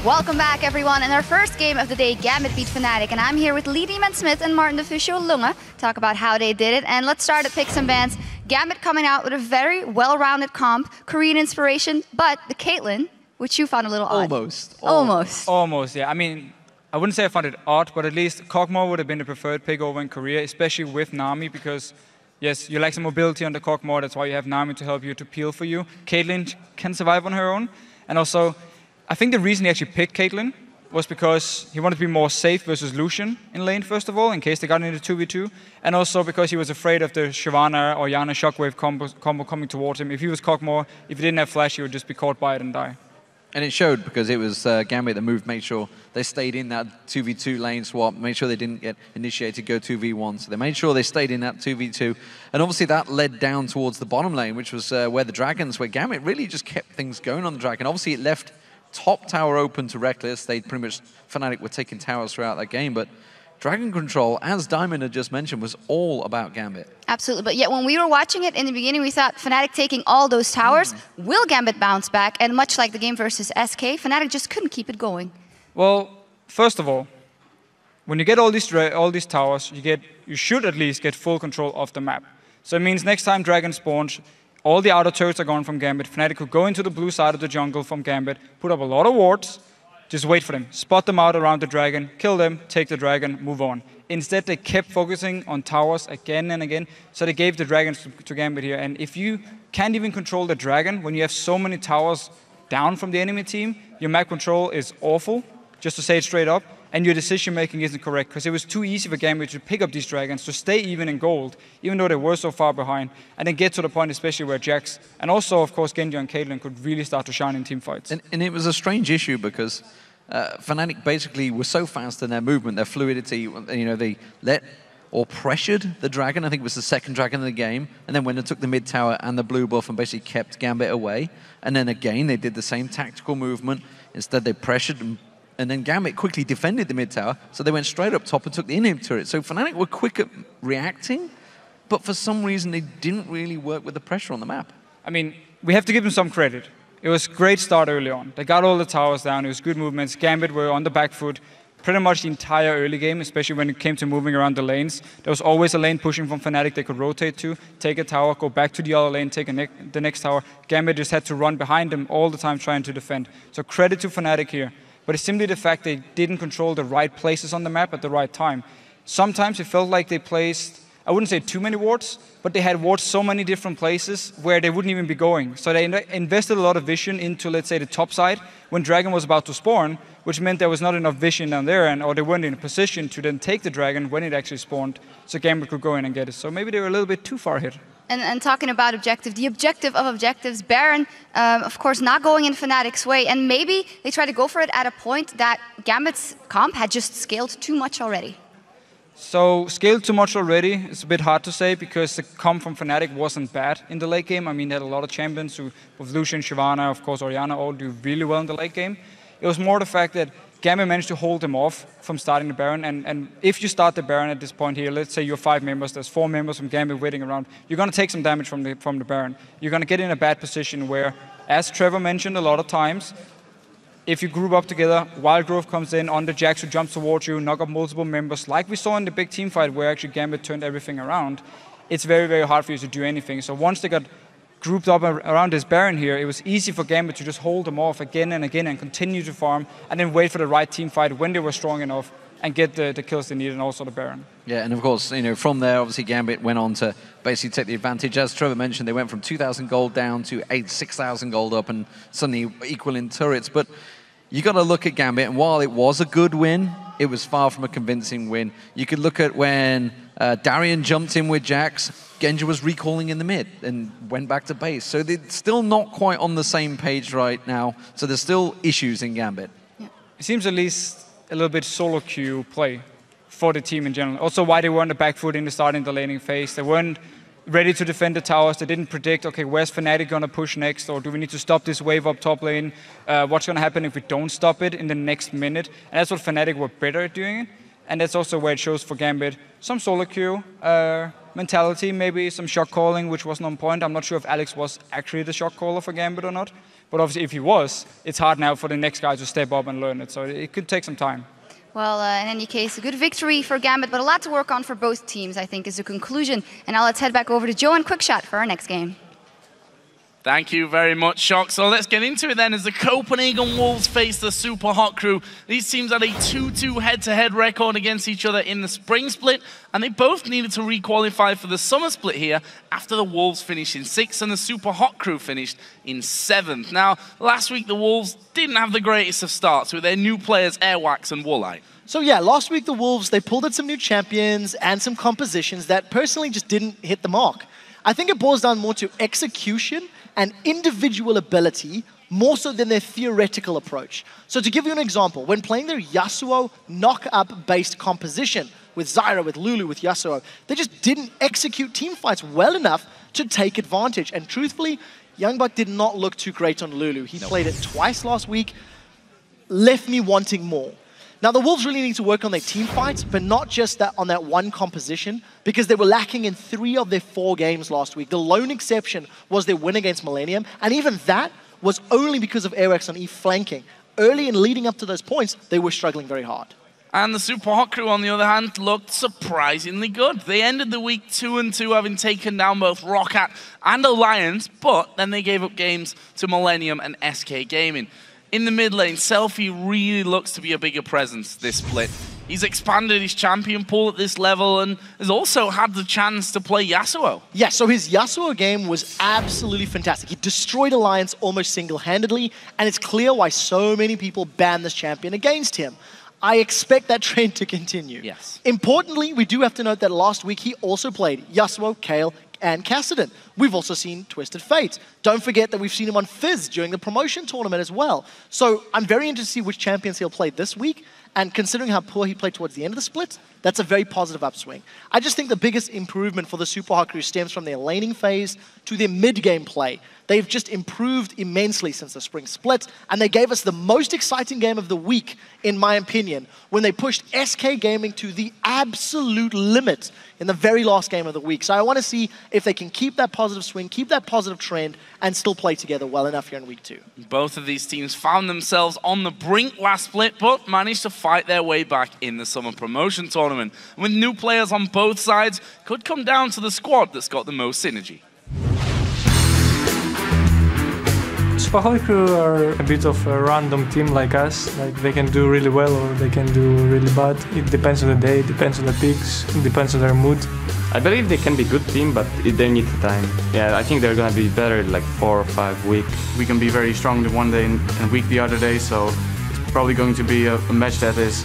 Welcome back, everyone. In our first game of the day, Gambit beat Fnatic, and I'm here with Lee Smith and Martin Official Lunga to talk about how they did it. And let's start at picks and bans. Gambit coming out with a very well-rounded comp, Korean inspiration, but the Caitlyn, which you found a little odd. Almost, yeah. I mean, I wouldn't say I found it odd, but at least Kog'Maw would have been the preferred pick over in Korea, especially with Nami, because yes, you lack some mobility on the Kog'Maw, that's why you have Nami to help you, to peel for you. Caitlyn can survive on her own, and also, I think the reason he actually picked Caitlyn was because he wanted to be more safe versus Lucian in lane, first of all, in case they got into 2v2, and also because he was afraid of the Shyvana or Yana shockwave combo coming towards him. If he was Kog'Maw, if he didn't have flash, he would just be caught by it and die. And it showed because it was Gambit that moved, made sure they stayed in that 2v2 lane swap, made sure they didn't get initiated, go 2v1. So they made sure they stayed in that 2v2. And obviously that led down towards the bottom lane, which was where Gambit really just kept things going on the Dragon. Obviously it left top tower open to Reckless. They pretty much, Fnatic were taking towers throughout that game, but Dragon control, as Diamond had just mentioned, was all about Gambit. Absolutely, but yet when we were watching it in the beginning, we thought Fnatic taking all those towers, will Gambit bounce back? And much like the game versus SK, Fnatic just couldn't keep it going. Well, first of all, when you get all these towers, you should at least get full control of the map. So it means next time Dragon spawns, all the outer turrets are gone from Gambit. Fnatic could go into the blue side of the jungle from Gambit, put up a lot of wards, just wait for them, spot them out around the Dragon, kill them, take the Dragon, move on. Instead, they kept focusing on towers again and again, so they gave the Dragons to Gambit here. And if you can't even control the Dragon, when you have so many towers down from the enemy team, your map control is awful, just to say it straight up, and your decision-making isn't correct, because it was too easy for Gambit to pick up these Dragons, to stay even in gold, even though they were so far behind, and then get to the point, especially where Jax, and also, of course, Genji and Caitlyn could really start to shine in team fights. And it was a strange issue, because Fnatic basically were so fast in their movement, their fluidity, you know, they let or pressured the Dragon. I think it was the second Dragon in the game, and then when they took the mid tower and the blue buff and basically kept Gambit away, and then again, they did the same tactical movement. Instead, they pressured them. And then Gambit quickly defended the mid tower, so they went straight up top and took the inhib turret. So Fnatic were quick at reacting, but for some reason they didn't really work with the pressure on the map. I mean, we have to give them some credit. It was a great start early on. They got all the towers down, it was good movements. Gambit were on the back foot pretty much the entire early game, especially when it came to moving around the lanes. There was always a lane pushing from Fnatic they could rotate to, take a tower, go back to the other lane, take the next tower. Gambit just had to run behind them all the time trying to defend. So credit to Fnatic here. But it's simply the fact they didn't control the right places on the map at the right time. Sometimes it felt like they placed, I wouldn't say too many wards, but they had wards so many different places where they wouldn't even be going. So they invested a lot of vision into, let's say, the top side when Dragon was about to spawn, which meant there was not enough vision down there, or they weren't in a position to then take the Dragon when it actually spawned, so Gambit could go in and get it. So maybe they were a little bit too far ahead. And talking about objective, the objective of objectives, Baron, of course, not going in Fnatic's way, and maybe they try to go for it at a point that Gambit's comp had just scaled too much already. So, scaled too much already, it's a bit hard to say, because the comp from Fnatic wasn't bad in the late game. I mean, they had a lot of champions who, with Lucian, Shyvana, of course, Orianna, all do really well in the late game. It was more the fact that Gambit managed to hold them off from starting the Baron, and if you start the Baron at this point here, let's say you're 5 members, there's 4 members from Gambit waiting around, you're going to take some damage from the Baron. You're going to get in a bad position where, as Trevor mentioned a lot of times, if you group up together, Wild Growth comes in on the Jax who jumps towards you, knock up multiple members, like we saw in the big team fight where actually Gambit turned everything around, it's very, very hard for you to do anything. So once they got grouped up around this Baron here, it was easy for Gambit to just hold them off again and again and continue to farm and then wait for the right team fight when they were strong enough and get the kills they needed and also the Baron. Yeah, and of course, you know, from there, obviously Gambit went on to basically take the advantage. As Trevor mentioned, they went from 2,000 gold down to 6,000 gold up and suddenly equal in turrets. But you got to look at Gambit, and while it was a good win, it was far from a convincing win. You could look at when Darian jumped in with Jax, Genji was recalling in the mid and went back to base. So they're still not quite on the same page right now. So there's still issues in Gambit. Yeah. It seems at least a little bit solo queue play for the team in general. Also why they were on the back foot in the starting the laning phase. They weren't ready to defend the towers. They didn't predict, okay, where's Fnatic going to push next? Or do we need to stop this wave up top lane? What's going to happen if we don't stop it in the next minute? And that's what Fnatic were better at doing. And that's also where it shows for Gambit some solo queue mentality, maybe some shot calling, which wasn't on point. I'm not sure if Alex was actually the shot caller for Gambit or not. But obviously, if he was, it's hard now for the next guy to step up and learn it. So it could take some time. Well, in any case, a good victory for Gambit, but a lot to work on for both teams, I think, is the conclusion. And now let's head back over to Joe and Quickshot for our next game. Thank you very much, Shock. So let's get into it then as the Copenhagen Wolves face the Super Hot Crew. These teams had a 2-2 head-to-head record against each other in the spring split, and they both needed to re-qualify for the summer split here after the Wolves finished in 6th and the Super Hot Crew finished in 7th. Now, last week the Wolves didn't have the greatest of starts with their new players Airwaks and Woolite. So yeah, last week the Wolves, they pulled in some new champions and some compositions that personally just didn't hit the mark. I think it boils down more to execution and individual ability more so than their theoretical approach. So to give you an example, when playing their Yasuo knock-up based composition with Zyra, with Lulu, with Yasuo, they just didn't execute team fights well enough to take advantage. And truthfully, YoungBuck did not look too great on Lulu. He played it twice last week, left me wanting more. Now, the Wolves really need to work on their team fights, but not just that on that one composition, because they were lacking in 3 of their 4 games last week. The lone exception was their win against Millennium, and even that was only because of Airwaks on E flanking. Early and leading up to those points, they were struggling very hard. And the Super Hot Crew, on the other hand, looked surprisingly good. They ended the week 2-2, having taken down both Roccat and Alliance, but then they gave up games to Millennium and SK Gaming. In the mid lane, SELFIE really looks to be a bigger presence this split. He's expanded his champion pool at this level and has also had the chance to play Yasuo. Yeah, so his Yasuo game was absolutely fantastic. He destroyed Alliance almost single-handedly, and it's clear why so many people banned this champion against him. I expect that trend to continue. Yes. Importantly, we do have to note that last week he also played Yasuo, Kayle, and Kassadin. We've also seen Twisted Fate. Don't forget that we've seen him on Fizz during the promotion tournament as well. So I'm very interested to see which champions he'll play this week, and considering how poor he played towards the end of the split, that's a very positive upswing. I just think the biggest improvement for the Super Hot Crew stems from their laning phase to their mid-game play. They've just improved immensely since the spring split, and they gave us the most exciting game of the week, in my opinion, when they pushed SK Gaming to the absolute limit in the very last game of the week. So I want to see if they can keep that positive swing, keep that positive trend, and still play together well enough here in week 2. Both of these teams found themselves on the brink last split, but managed to fight their way back in the summer promotion tournament. With new players on both sides, could come down to the squad that's got the most synergy. Super Hot Crew are a bit of a random team like us. Like, they can do really well or they can do really bad. It depends on the day, it depends on the picks, it depends on their mood. I believe they can be a good team, but they need the time. Yeah, I think they're gonna be better in like 4 or 5 weeks. We can be very strong the one day and weak the other day, so it's probably going to be a match that is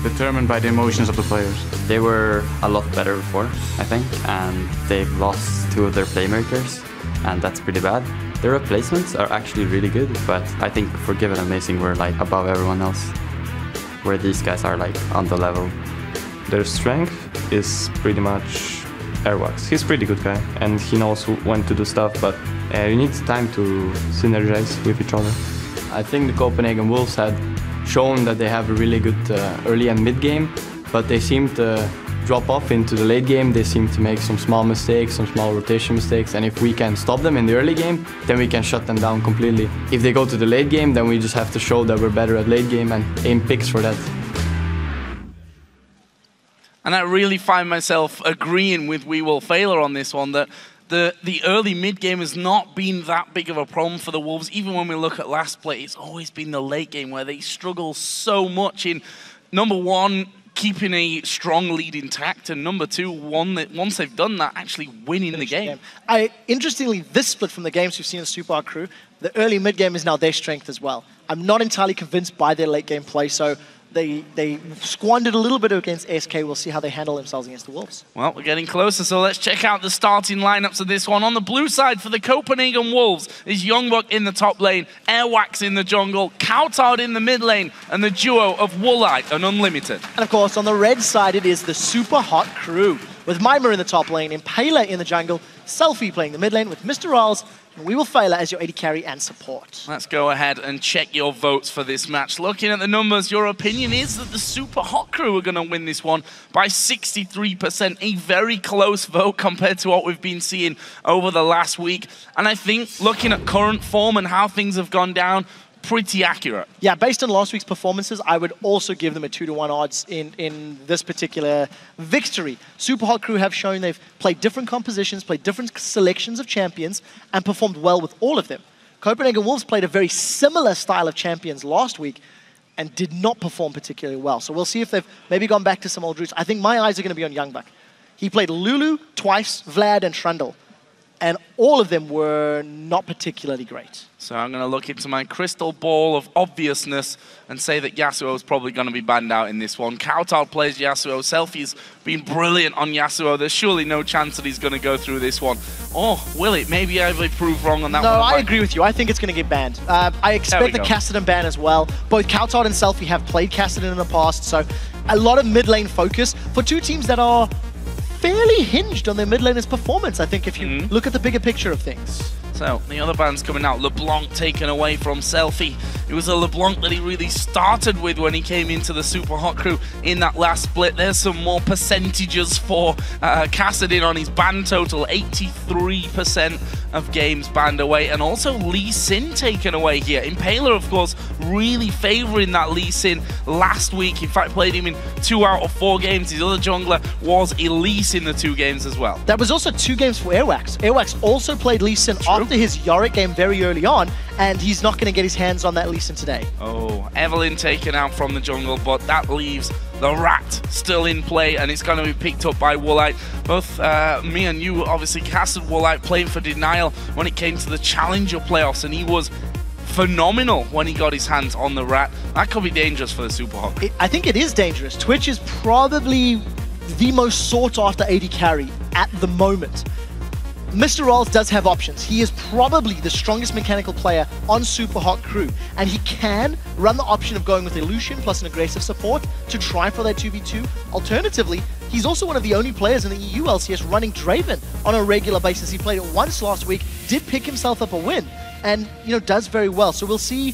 determined by the emotions of the players. They were a lot better before, I think, and they've lost 2 of their playmakers, and that's pretty bad. Their replacements are actually really good, but I think for Given Amazing we're like above everyone else, where these guys are like on the level. Their strength is pretty much Airwaks. He's a pretty good guy, and he knows when to do stuff, but you need time to synergize with each other. I think the Copenhagen Wolves had shown that they have a really good early and mid game, but they seem to drop off into the late game. They seem to make some small mistakes, some small rotation mistakes, and if we can stop them in the early game, then we can shut them down completely. If they go to the late game, then we just have to show that we're better at late game and aim picks for that. And I really find myself agreeing with We Will Failure on this one, that the early mid game has not been that big of a problem for the Wolves. Even when we look at last play, it's always been the late game where they struggle so much in, number one, keeping a strong lead intact, and number 2, once they've done that, actually winning the game. Interestingly, this split from the games we've seen in the Super Hot Crew, the early mid game is now their strength as well. I'm not entirely convinced by their late game play, so they squandered a little bit against SK. We'll see how they handle themselves against the Wolves. Well, we're getting closer, so let's check out the starting lineups of this one. On the blue side for the Copenhagen Wolves is YoungBuck in the top lane, Airwaks in the jungle, cowTard in the mid lane, and the duo of Woolite and Unlimited. And of course, on the red side, it is the Super Hot Crew, with Mimer in the top lane, Impaler in the jungle, SELFIE playing the mid lane with MrRalleZ, and we will fail as your AD carry and support. Let's go ahead and check your votes for this match. Looking at the numbers, your opinion is that the Super Hot Crew are going to win this one by 63%. A very close vote compared to what we've been seeing over the last week. And I think looking at current form and how things have gone down, pretty accurate. Yeah, based on last week's performances, I would also give them a 2-to-1 odds in this particular victory. Super Hot Crew have shown they've played different compositions, played different selections of champions, and performed well with all of them. Copenhagen Wolves played a very similar style of champions last week and did not perform particularly well. So we'll see if they've maybe gone back to some old roots. I think my eyes are going to be on YoungBuck. He played Lulu twice, Vlad, and Trundle. And all of them were not particularly great. So I'm going to look into my crystal ball of obviousness and say that Yasuo is probably going to be banned out in this one. cowTard plays Yasuo. SELFIE's been brilliant on Yasuo. There's surely no chance that he's going to go through this one. Or will it? Maybe I will prove wrong on that one. No, I agree with you. I think it's going to get banned. I expect the Kassadin ban as well. Both cowTard and SELFIE have played Kassadin in the past, so a lot of mid lane focus for two teams that are fairly hinged on their mid laner's performance, I think, if you look at the bigger picture of things. So, the other bands coming out. LeBlanc taken away from SELFIE. It was a LeBlanc that he really started with when he came into the Super Hot Crew in that last split. There's some more percentages for Kassadin on his ban total. 83% of games banned away. And also Lee Sin taken away here. Impaler, of course, really favouring that Lee Sin last week. In fact, played him in 2 out of 4 games. His other jungler was Elise in the 2 games as well. That was also 2 games for Airwaks. Airwaks also played Lee Sin after his Yorick game very early on, and he's not going to get his hands on that Lee Sin today. Oh, Evelyn taken out from the jungle, but that leaves the Rat still in play, and it's going to be picked up by Woolite. Both me and you obviously casted Woolite playing for Denial when it came to the Challenger playoffs, and he was phenomenal when he got his hands on the Rat. That could be dangerous for the Super Hot. I think it is dangerous. Twitch is probably the most sought after AD carry at the moment. MrRalleZ does have options. He is probably the strongest mechanical player on Super Hot Crew, and he can run the option of going with a Lucian plus an aggressive support to try for that 2v2. Alternatively, he's also one of the only players in the EU LCS running Draven on a regular basis. He played it once last week, did pick himself up a win, and does very well. So we'll see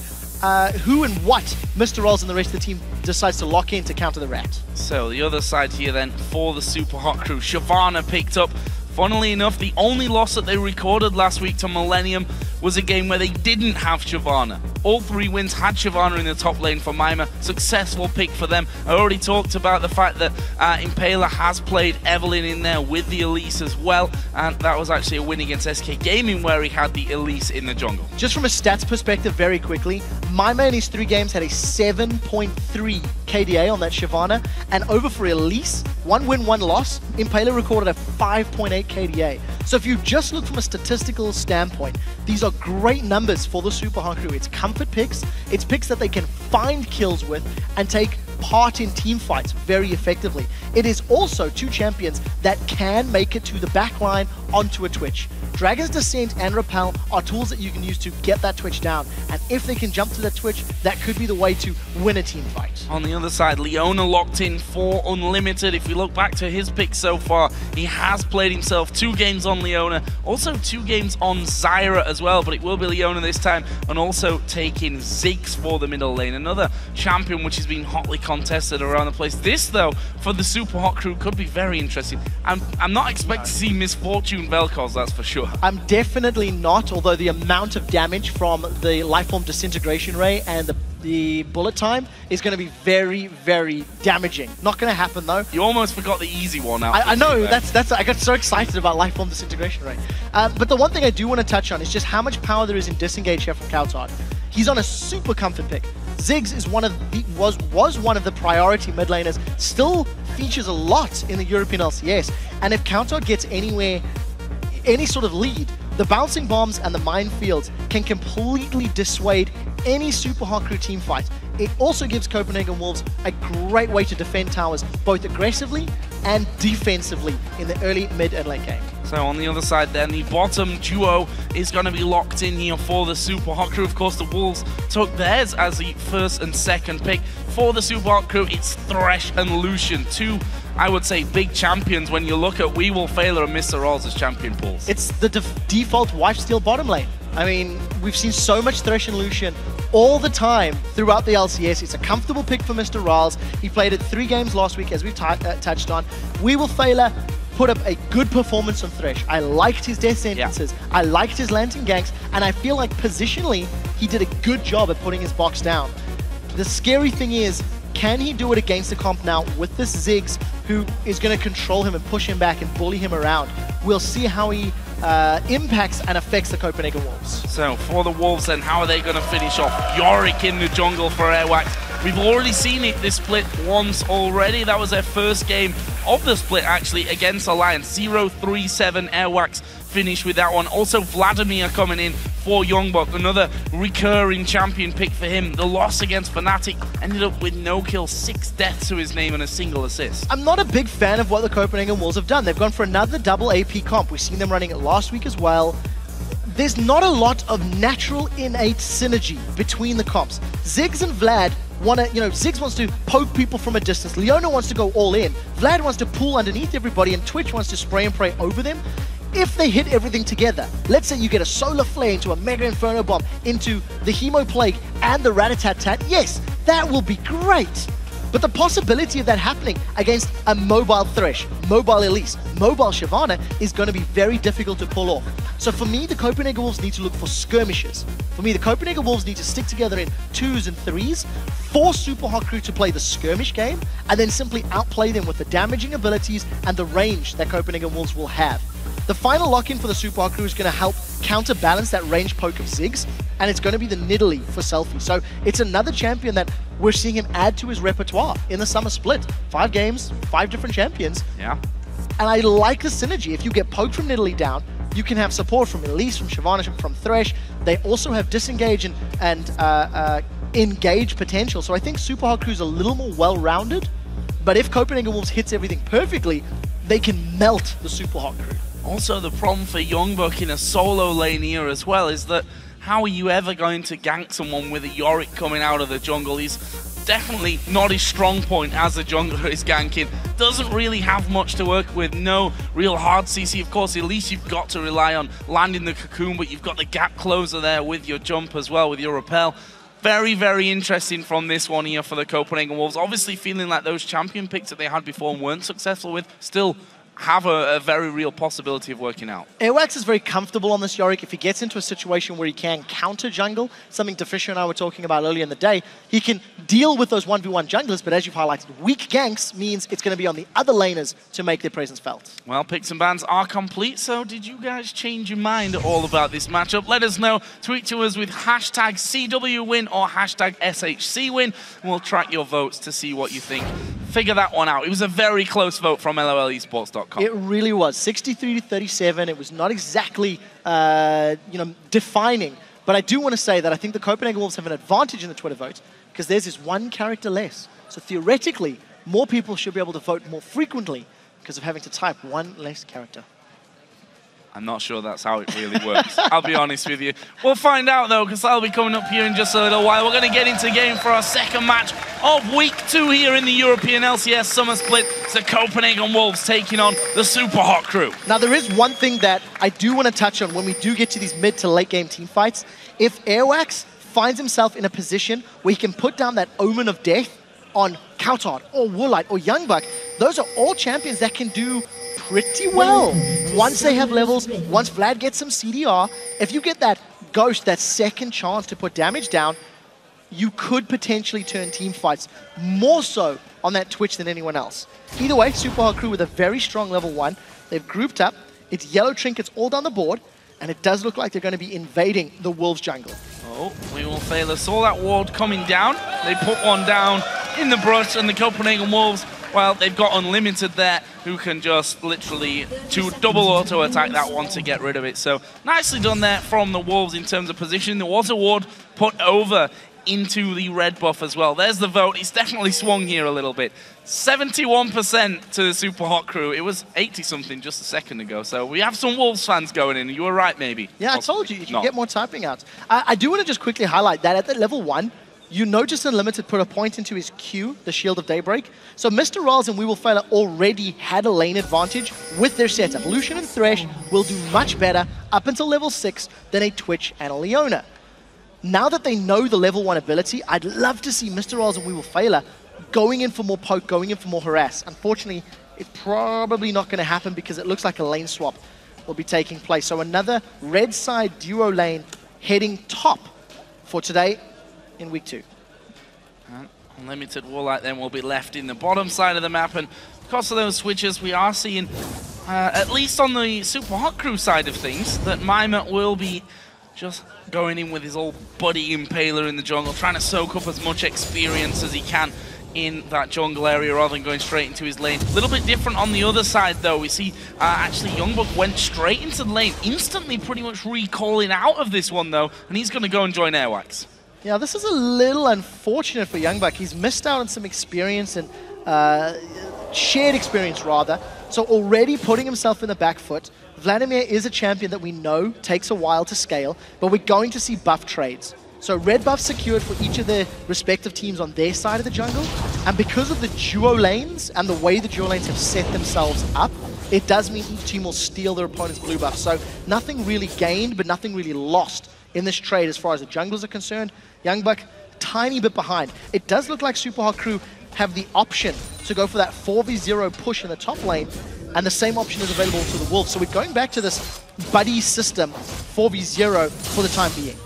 who and what MrRalleZ and the rest of the team decides to lock in to counter the Rat. So the other side here then for the Super Hot Crew, Shyvana picked up. Funnily enough, the only loss that they recorded last week to Millennium was a game where they didn't have Shyvana. All 3 wins had Shyvana in the top lane for Mimer. Successful pick for them. I already talked about the fact that Impaler has played Evelyn in there with the Elise as well, and that was actually a win against SK Gaming where he had the Elise in the jungle. Just from a stats perspective, very quickly, Mimer in his 3 games had a 7.3 KDA on that Shyvana, and over for Elise, 1 win, 1 loss, Impaler recorded a 5.8 KDA. So if you just look from a statistical standpoint, these are great numbers for the Super Hot Crew. It's comfort picks, it's picks that they can find kills with and take part in team fights very effectively. It is also 2 champions that can make it to the back line onto a Twitch. Dragon's Descent and Repel are tools that you can use to get that Twitch down, and if they can jump to that Twitch, that could be the way to win a team fight. On the other side, Leona locked in for Unlimited. If we look back to his picks so far, he has played himself 2 games on Leona, also 2 games on Zyra as well, but it will be Leona this time, and also taking Ziggs for the middle lane. Another champion which has been hotly contested around the place. This, though, for the Super Hot Crew could be very interesting. I'm not expecting to see Misfortune Vel'Koz, that's for sure. I'm definitely not, although the amount of damage from the Lifeform Disintegration Ray and the bullet time is going to be very, very damaging. Not going to happen, though. You almost forgot the easy one out. I know, I got so excited about Lifeform Disintegration Ray. But the one thing I do want to touch on is just how much power there is in Disengage here from cowTard. He's on a super comfort pick. Ziggs is was one of the priority mid laners, still features a lot in the European LCS, and if cowTard gets any sort of lead, the bouncing bombs and the minefields can completely dissuade any Super Hot Crew team fight. It also gives Copenhagen Wolves a great way to defend towers, both aggressively and defensively in the early, mid, and late game. So on the other side then, the bottom duo is going to be locked in here for the Super Hot Crew. Of course, the Wolves took theirs as the first and second pick. for the Super Hot Crew, it's Thresh and Lucian, two, I would say, big champions when you look at We Will Failure and MrRalleZ as champion pools. It's the default wife steal bottom lane. I mean, we've seen so much Thresh and Lucian all the time throughout the LCS. It's a comfortable pick for MrRalleZ. He played it 3 games last week, as we've touched on. We Will Failure put up a good performance on Thresh. I liked his death sentences. Yeah. I liked his lantern ganks, and I feel like positionally, he did a good job at putting his box down. The scary thing is, can he do it against the comp now with this Ziggs, who is going to control him and push him back and bully him around? We'll see how he impacts and affects the Copenhagen Wolves. So for the Wolves then, how are they going to finish off? Yorick in the jungle for Airwaks. We've already seen it this split once already. That was their first game of the split actually against Alliance. 0-3-7 Airwaks finish with that one. Also Vladimir coming in for YoungBuck, another recurring champion pick for him. The loss against Fnatic ended up with no kill, 6 deaths to his name and a single assist. I'm not a big fan of what the Copenhagen Wolves have done. They've gone for another double AP comp. We've seen them running it last week as well. There's not a lot of natural innate synergy between the comps. Ziggs and Vlad want to, Ziggs wants to poke people from a distance. Leona wants to go all in. Vlad wants to pull underneath everybody, and Twitch wants to spray and pray over them. If they hit everything together, let's say you get a Solar Flare into a Mega Inferno Bomb, into the Hemo Plague and the Rat-a-tat-tat, yes, that will be great. But the possibility of that happening against a mobile Thresh, mobile Elise, mobile Shyvana is going to be very difficult to pull off. So for me, the Copenhagen Wolves need to look for skirmishes. For me, the Copenhagen Wolves need to stick together in 2s and 3s, force Super Hot Crew to play the skirmish game, and then simply outplay them with the damaging abilities and the range that Copenhagen Wolves will have. The final lock-in for the Super Hot Crew is going to help counterbalance that range poke of Ziggs, and it's going to be the Nidalee for SELFIE. So it's another champion that we're seeing him add to his repertoire in the summer split. 5 games, 5 different champions. Yeah. And I like the synergy. If you get poked from Nidalee down, you can have support from Elise, from Shyvana, from Thresh. They also have disengage and engage potential. So I think Super Hot Crew is a little more well-rounded. But if Copenhagen Wolves hits everything perfectly, they can melt the Super Hot Crew. Also, the problem for YoungBuck in a solo lane here as well is that how are you ever going to gank someone with a Yorick coming out of the jungle? He's definitely not his strong point as a jungler is ganking. Doesn't really have much to work with, no real hard CC. Of course, at least you've got to rely on landing the cocoon, but you've got the gap closer there with your jump as well, with your repel. Very, very interesting from this one here for the Copenhagen Wolves. Obviously feeling like those champion picks that they had before and weren't successful with still have a very real possibility of working out. Airwaks is very comfortable on this Yorick. If he gets into a situation where he can counter jungle, something Fisher and I were talking about earlier in the day, he can deal with those 1v1 junglers, but as you've highlighted, weak ganks means it's going to be on the other laners to make their presence felt. Well, picks and bans are complete, so did you guys change your mind at all about this matchup? Let us know. Tweet to us with hashtag CWWin or hashtag SHCWin, and we'll track your votes to see what you think. Figure that one out. It was a very close vote from LOLesports.com. It really was. 63-37. It was not exactly, defining. But I do want to say that I think the Copenhagen Wolves have an advantage in the Twitter vote because there's this 1 character less. So theoretically, more people should be able to vote more frequently because of having to type 1 less character. I'm not sure that's how it really works. I'll be honest with you. We'll find out, though, because I'll be coming up here in just a little while. We're going to get into game for our second match of Week 2 here in the European LCS Summer Split. It's the Copenhagen Wolves taking on the Super Hot Crew. Now, there is one thing that I do want to touch on when we do get to these mid to late game team fights. If Airwaks finds himself in a position where he can put down that Omen of Death on cowTard or Woolite or YoungBuck, those are all champions that can do pretty well. Once they have levels, once Vlad gets some CDR, if you get that Ghost, that second chance to put damage down, you could potentially turn team fights more so on that Twitch than anyone else. Either way, Super Hot Crew with a very strong level 1. They've grouped up. It's yellow trinkets all down the board, and it does look like they're going to be invading the Wolves jungle. Oh, We Will Failure saw that ward coming down. They put one down in the brush, and the Copenhagen Wolves, well, they've got Unlimited there, who can just literally double auto attack that one to get rid of it. So nicely done there from the Wolves in terms of position. There was a ward put over into the red buff as well. There's the vote. It's definitely swung here a little bit. 71% to the Super Hot Crew. It was 80-something just a second ago. So we have some Wolves fans going in. You were right, maybe. Yeah, I told you, you can get more typing out. I do want to just quickly highlight that at the level 1, you notice Unlimited put a point into his Q, the Shield of Daybreak. So MrRalleZ and We Will Fail already had a lane advantage with their setup. Lucian and Thresh will do much better up until level 6 than a Twitch and a Leona. Now that they know the level 1 ability, I'd love to see MrRalleZ and We Will Fail going in for more poke, going in for more harass. Unfortunately, it's probably not going to happen because it looks like a lane swap will be taking place. So another red side duo lane heading top for today in week 2. And Unlimited Woolite then will be left in the bottom side of the map, and because of those switches, we are seeing, at least on the Super Hot Crew side of things, that Mimer will be just going in with his old buddy Impaler in the jungle, trying to soak up as much experience as he can in that jungle area rather than going straight into his lane. A little bit different on the other side though. We see actually YoungBuck went straight into the lane, instantly pretty much recalling out of this one though, and he's going to go and join Airwaks. Yeah, this is a little unfortunate for YoungBuck. He's missed out on some experience and shared experience rather. So already putting himself in the back foot. Vladimir is a champion that we know takes a while to scale, but we're going to see buff trades. So red buff secured for each of the respective teams on their side of the jungle. And because of the duo lanes and the way the duo lanes have set themselves up, it does mean each team will steal their opponent's blue buff. So nothing really gained, but nothing really lost in this trade as far as the junglers are concerned. YoungBuck, tiny bit behind. It does look like Super Hot Crew have the option to go for that 4v0 push in the top lane, and the same option is available to the Wolves. So we're going back to this buddy system, 4v0 for the time being.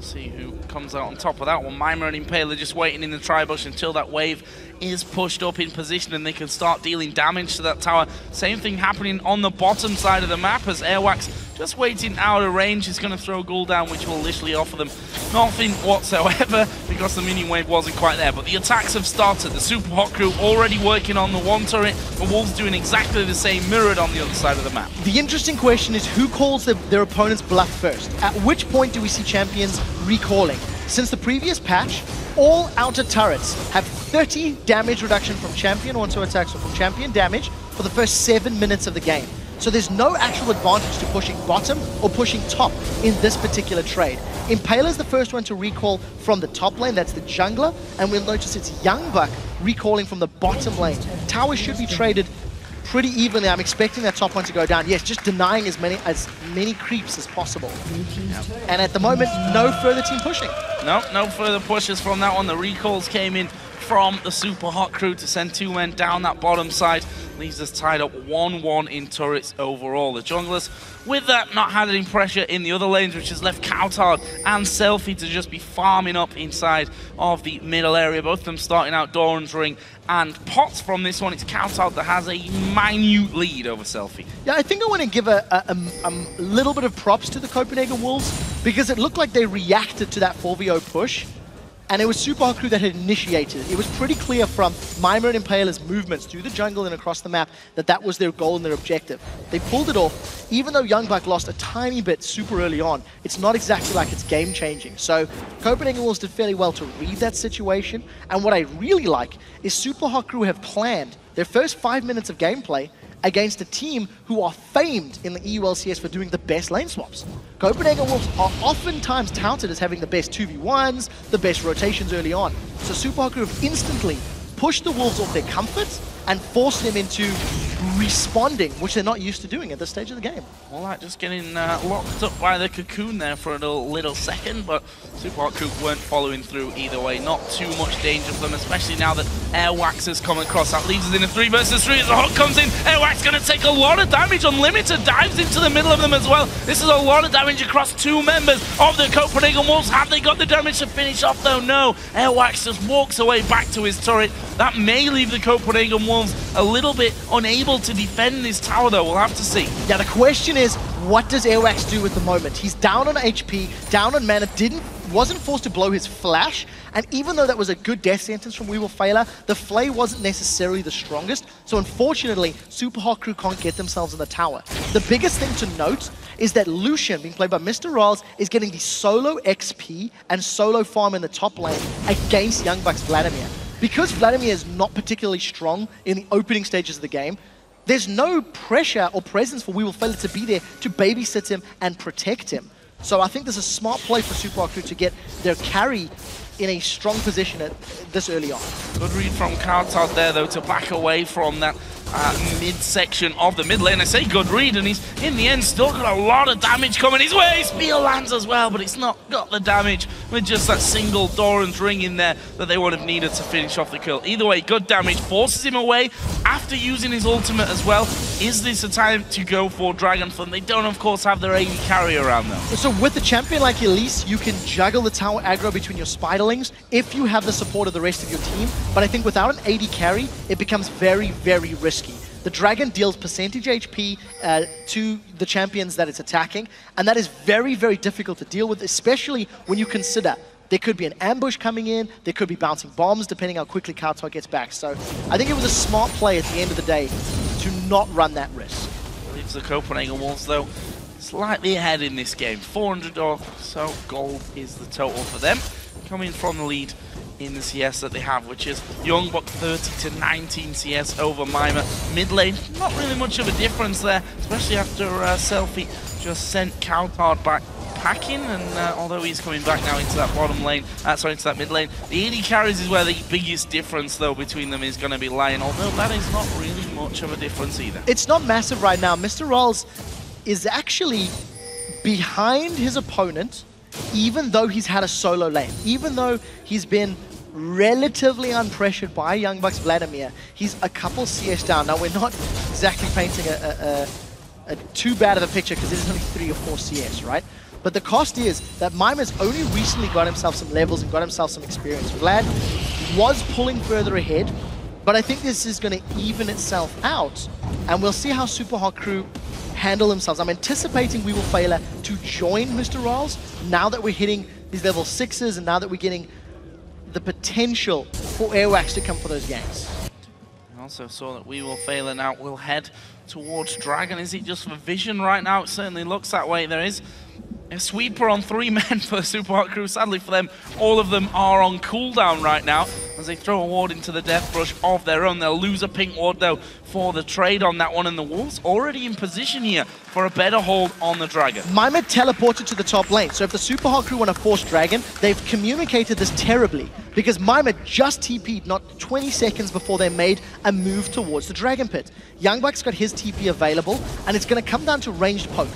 See who comes out on top of that one. Mimer and Impaler just waiting in the tri-bush until that wave is pushed up in position and they can start dealing damage to that tower. Same thing happening on the bottom side of the map as Airwaks just waiting out of range. Is going to throw Ghoul down, which will literally offer them nothing whatsoever because the minion wave wasn't quite there. But the attacks have started. The Super Hot Crew already working on the one turret. The Wolves doing exactly the same, mirrored on the other side of the map. The interesting question is who calls their opponent's bluff first? At which point do we see champions recalling? Since the previous patch, all outer turrets have 30 damage reduction from champion auto attacks or from champion damage for the first 7 minutes of the game. So there's no actual advantage to pushing bottom or pushing top in this particular trade. Impaler's the first one to recall from the top lane, that's the jungler, and we'll notice it's YoungBuck recalling from the bottom lane. Towers should be traded pretty evenly. I'm expecting that top one to go down. Yes, just denying as many creeps as possible. Yep. And at the moment, no further team pushing. No further pushes from that one. The recalls came in from the Super Hot Crew to send 2 men down that bottom side. Leaves us tied up 1-1 in turrets overall. The junglers, with that, not had any pressure in the other lanes, which has left cowTard and SELFIE to just be farming up inside of the middle area. Both of them starting out Doran's Ring and pots from this one. It's cowTard that has a minute lead over SELFIE. Yeah, I think I want to give a little bit of props to the Copenhagen Wolves because it looked like they reacted to that 4v0 push. And it was Super Hot Crew that had initiated it. It was pretty clear from Mimer and Impaler's movements through the jungle and across the map that that was their goal and their objective. They pulled it off. Even though YoungBuck lost a tiny bit super early on, it's not exactly like it's game-changing. So Copenhagen Wolves did fairly well to read that situation. And what I really like is Super Hot Crew have planned their first 5 minutes of gameplay against a team who are famed in the EU LCS for doing the best lane swaps. Copenhagen Wolves are oftentimes touted as having the best 2v1s, the best rotations early on. So Super Hot Crew have instantly pushed the Wolves off their comfort and forced them into responding, which they're not used to doing at this stage of the game. Woolite just getting locked up by the cocoon there for a little second, but Super Hot Crew weren't following through either way. Not too much danger for them, especially now that Airwaks has come across. That leaves us in a 3 versus 3 as the Hawk comes in. Airwaks going to take a lot of damage. Unlimited dives into the middle of them as well. This is a lot of damage across 2 members of the Copenhagen Wolves. Have they got the damage to finish off though? No. Airwaks just walks away back to his turret. That may leave the Copenhagen Wolves a little bit unable to defend this tower though. We'll have to see. Yeah, the question is, what does Airwaks do at the moment? He's down on HP, down on mana, wasn't forced to blow his flash, and even though that was a good death sentence from We Will Fail, the Flay wasn't necessarily the strongest, so unfortunately, Super Hot Crew can't get themselves in the tower. The biggest thing to note is that Lucian, being played by MrRalleZ, is getting the solo XP and solo farm in the top lane against YoungBuck's Vladimir. Because Vladimir is not particularly strong in the opening stages of the game, there's no pressure or presence for We Will Fail to be there to babysit him and protect him. So I think there's a smart play for Super Hot Crew to get their carry in a strong position at this early on. Good read from cowTard there, though, to back away from that mid-section of the mid lane. I say good read, and he's, in the end, still got a lot of damage coming his way. Spear lands as well, but it's not got the damage with just that single Doran's ring in there that they would have needed to finish off the kill. Either way, good damage. Forces him away after using his ultimate as well. Is this a time to go for Dragonflame? They don't, of course, have their AD carry around, though. So with a champion like Elise, you can juggle the tower aggro between your Spiderlings if you have the support of the rest of your team. But I think without an AD carry, it becomes very, very risky. The Dragon deals percentage HP to the champions that it's attacking, and that is very, very difficult to deal with, especially when you consider there could be an ambush coming in, there could be bouncing bombs, depending how quickly cowTard gets back. So I think it was a smart play at the end of the day to not run that risk. Leaves the Copenhagen Wolves, though, slightly ahead in this game. 400 or so gold is the total for them, coming from the lead in the CS that they have, which is YoungBuck 30 to 19 CS over Mimer. Mid lane, not really much of a difference there, especially after SELFIE just sent cowTard back packing, and although he's coming back now into that bottom lane, into that mid lane, the AD carries is where the biggest difference, though, between them is going to be lying, although that is not really much of a difference either. It's not massive right now. MrRalleZ is actually behind his opponent, even though he's had a solo lane, even though he's been relatively unpressured by YoungBuck's Vladimir. He's a couple CS down. Now, we're not exactly painting a too bad of a picture because there's only 3 or 4 CS, right? But the cost is that Mimer's only recently got himself some levels and got himself some experience. Vlad was pulling further ahead, but I think this is going to even itself out, and we'll see how Super Hot Crew handle themselves. I'm anticipating We Will Failure to join MrRalleZ now that we're hitting these level 6s and now that we're getting the potential for Airwaks to come for those ganks. I also saw that We Will Failure now will head towards Dragon. Is it just for vision right now? It certainly looks that way. There is a sweeper on 3 men for Super Hot Crew. Sadly for them, all of them are on cooldown right now as they throw a ward into the death brush of their own. They'll lose a pink ward, though, for the trade on that one, and the Wolves already in position here for a better hold on the Dragon. Mimer teleported to the top lane, so if the Super Hot Crew want to force Dragon, they've communicated this terribly, because Mimer just TP'd not 20 seconds before they made a move towards the Dragon Pit. YoungBuck's got his TP available, and it's going to come down to ranged poke.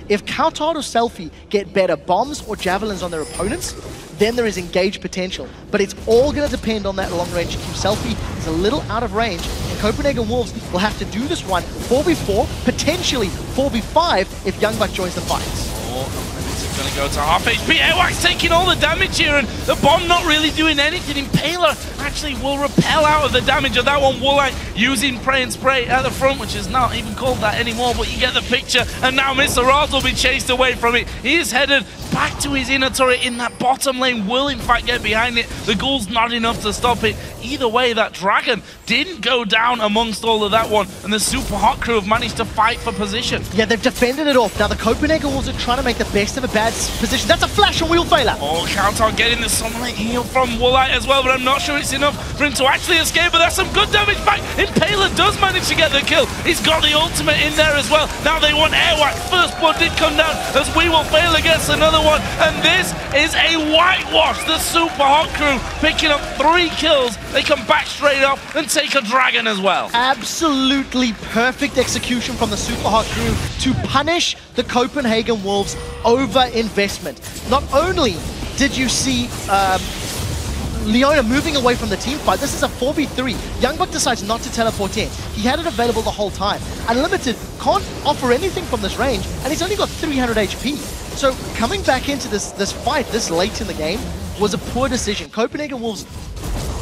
If cowTard or SELFIE get better bombs or javelins on their opponents, then there is engaged potential. But it's all going to depend on that long-range Q. SELFIE is a little out of range, and Copenhagen Wolves will have to do this one 4v4, potentially 4v5 if YoungBuck joins the fight. It's going to go to half HP. Airwaks taking all the damage here, and the bomb not really doing anything. Impaler actually will repel out of the damage of that one. Woolite using Pray and Spray at the front, which is not even called that anymore, but you get the picture. And now MrRalleZ will be chased away from it. He is headed back to his inner turret in that bottom lane, will in fact get behind it. The ghoul's not enough to stop it. Either way, that Dragon didn't go down amongst all of that one, and the Super Hot Crew have managed to fight for position. Yeah, they've defended it off. Now the Copenhagen Wolves are trying to make the best of a bad position. That's a flash on We Will Failure. Oh, cowTard getting the Sunlight heal from Woolite as well, but I'm not sure it's enough for him to actually escape, but that's some good damage back. Impaler does manage to get the kill. He's got the ultimate in there as well. Now they want Airwaks. First blood did come down as We Will Failure gets another one, and this is a whitewash. The Super Hot Crew picking up 3 kills. They come back straight up and take a Dragon as well. Absolutely perfect execution from the Super Hot Crew to punish the Copenhagen Wolves over investment. Not only did you see Leona moving away from the team fight, this is a 4v3. YoungBuck decides not to teleport in. He had it available the whole time. Unlimited can't offer anything from this range, and he's only got 300 HP. So coming back into this fight this late in the game was a poor decision. Copenhagen Wolves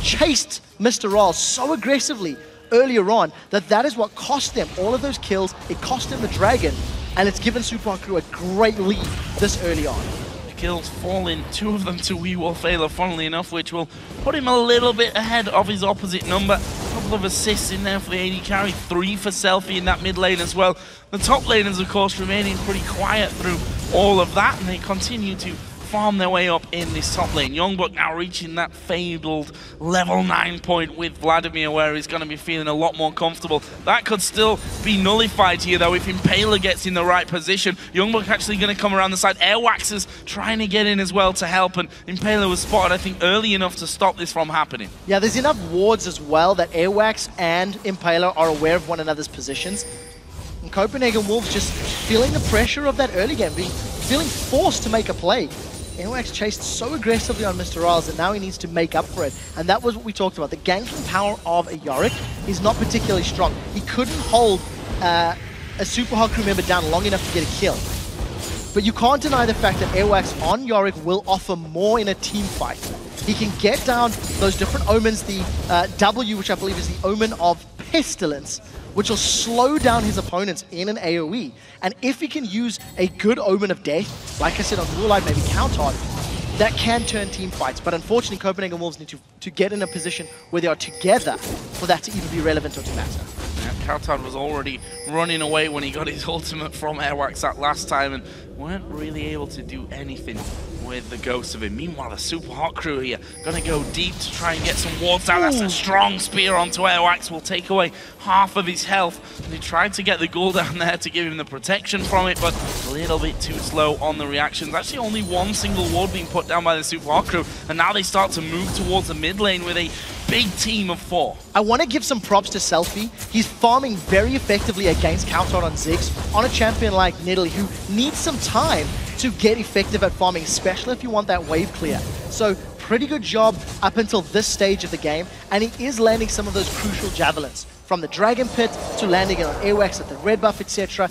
chased MrRalleZ so aggressively earlier on that is what cost them all of those kills. It cost them the Dragon, and it's given Super Hot Crew a great lead this early on. The kills falling, 2 of them to We Will Failure, funnily enough, which will put him a little bit ahead of his opposite number. A couple of assists in there for the AD carry, 3 for SELFIE in that mid lane as well. The top laners, of course, remaining pretty quiet through all of that, and they continue to farm their way up in this top lane. YoungBuck now reaching that fabled level 9 point with Vladimir, where he's going to be feeling a lot more comfortable. That could still be nullified here, though, if Impaler gets in the right position. YoungBuck actually going to come around the side. Airwaks is trying to get in as well to help, and Impaler was spotted, I think, early enough to stop this from happening. Yeah, there's enough wards as well that Airwaks and Impaler are aware of one another's positions. And Copenhagen Wolves just feeling the pressure of that early game, feeling forced to make a play. Airwaks chased so aggressively on MrRalleZ that now he needs to make up for it. And that was what we talked about. The ganking power of a Yorick is not particularly strong. He couldn't hold a Super Hot Crew member down long enough to get a kill. But you can't deny the fact that Airwaks on Yorick will offer more in a team fight. He can get down those different omens, the W, which I believe is the omen of Pestilence, which will slow down his opponents in an AoE. And if he can use a good omen of death, like I said on Woolite, maybe cowTard, that can turn team fights. But unfortunately, Copenhagen Wolves need to get in a position where they are together for that to even be relevant or to matter. Yeah, cowTard was already running away when he got his ultimate from Airwaks that last time and weren't really able to do anything with the ghost of him. Meanwhile, the Super Hot Crew here gonna go deep to try and get some wards down. That's a strong spear onto Airwaks, will take away half of his health. And they tried to get the ghoul down there to give him the protection from it, but a little bit too slow on the reactions. Actually, only one single ward being put down by the Super Hot Crew, and now they start to move towards the mid lane with a big team of 4. I want to give some props to SELFIE. He's farming very effectively against cowTard on Ziggs, on a champion like Nidalee, who needs some time to get effective at farming, especially if you want that wave clear. So pretty good job up until this stage of the game, and he is landing some of those crucial javelins, from the Dragon Pit to landing it on Airwaks at the red buff, etc.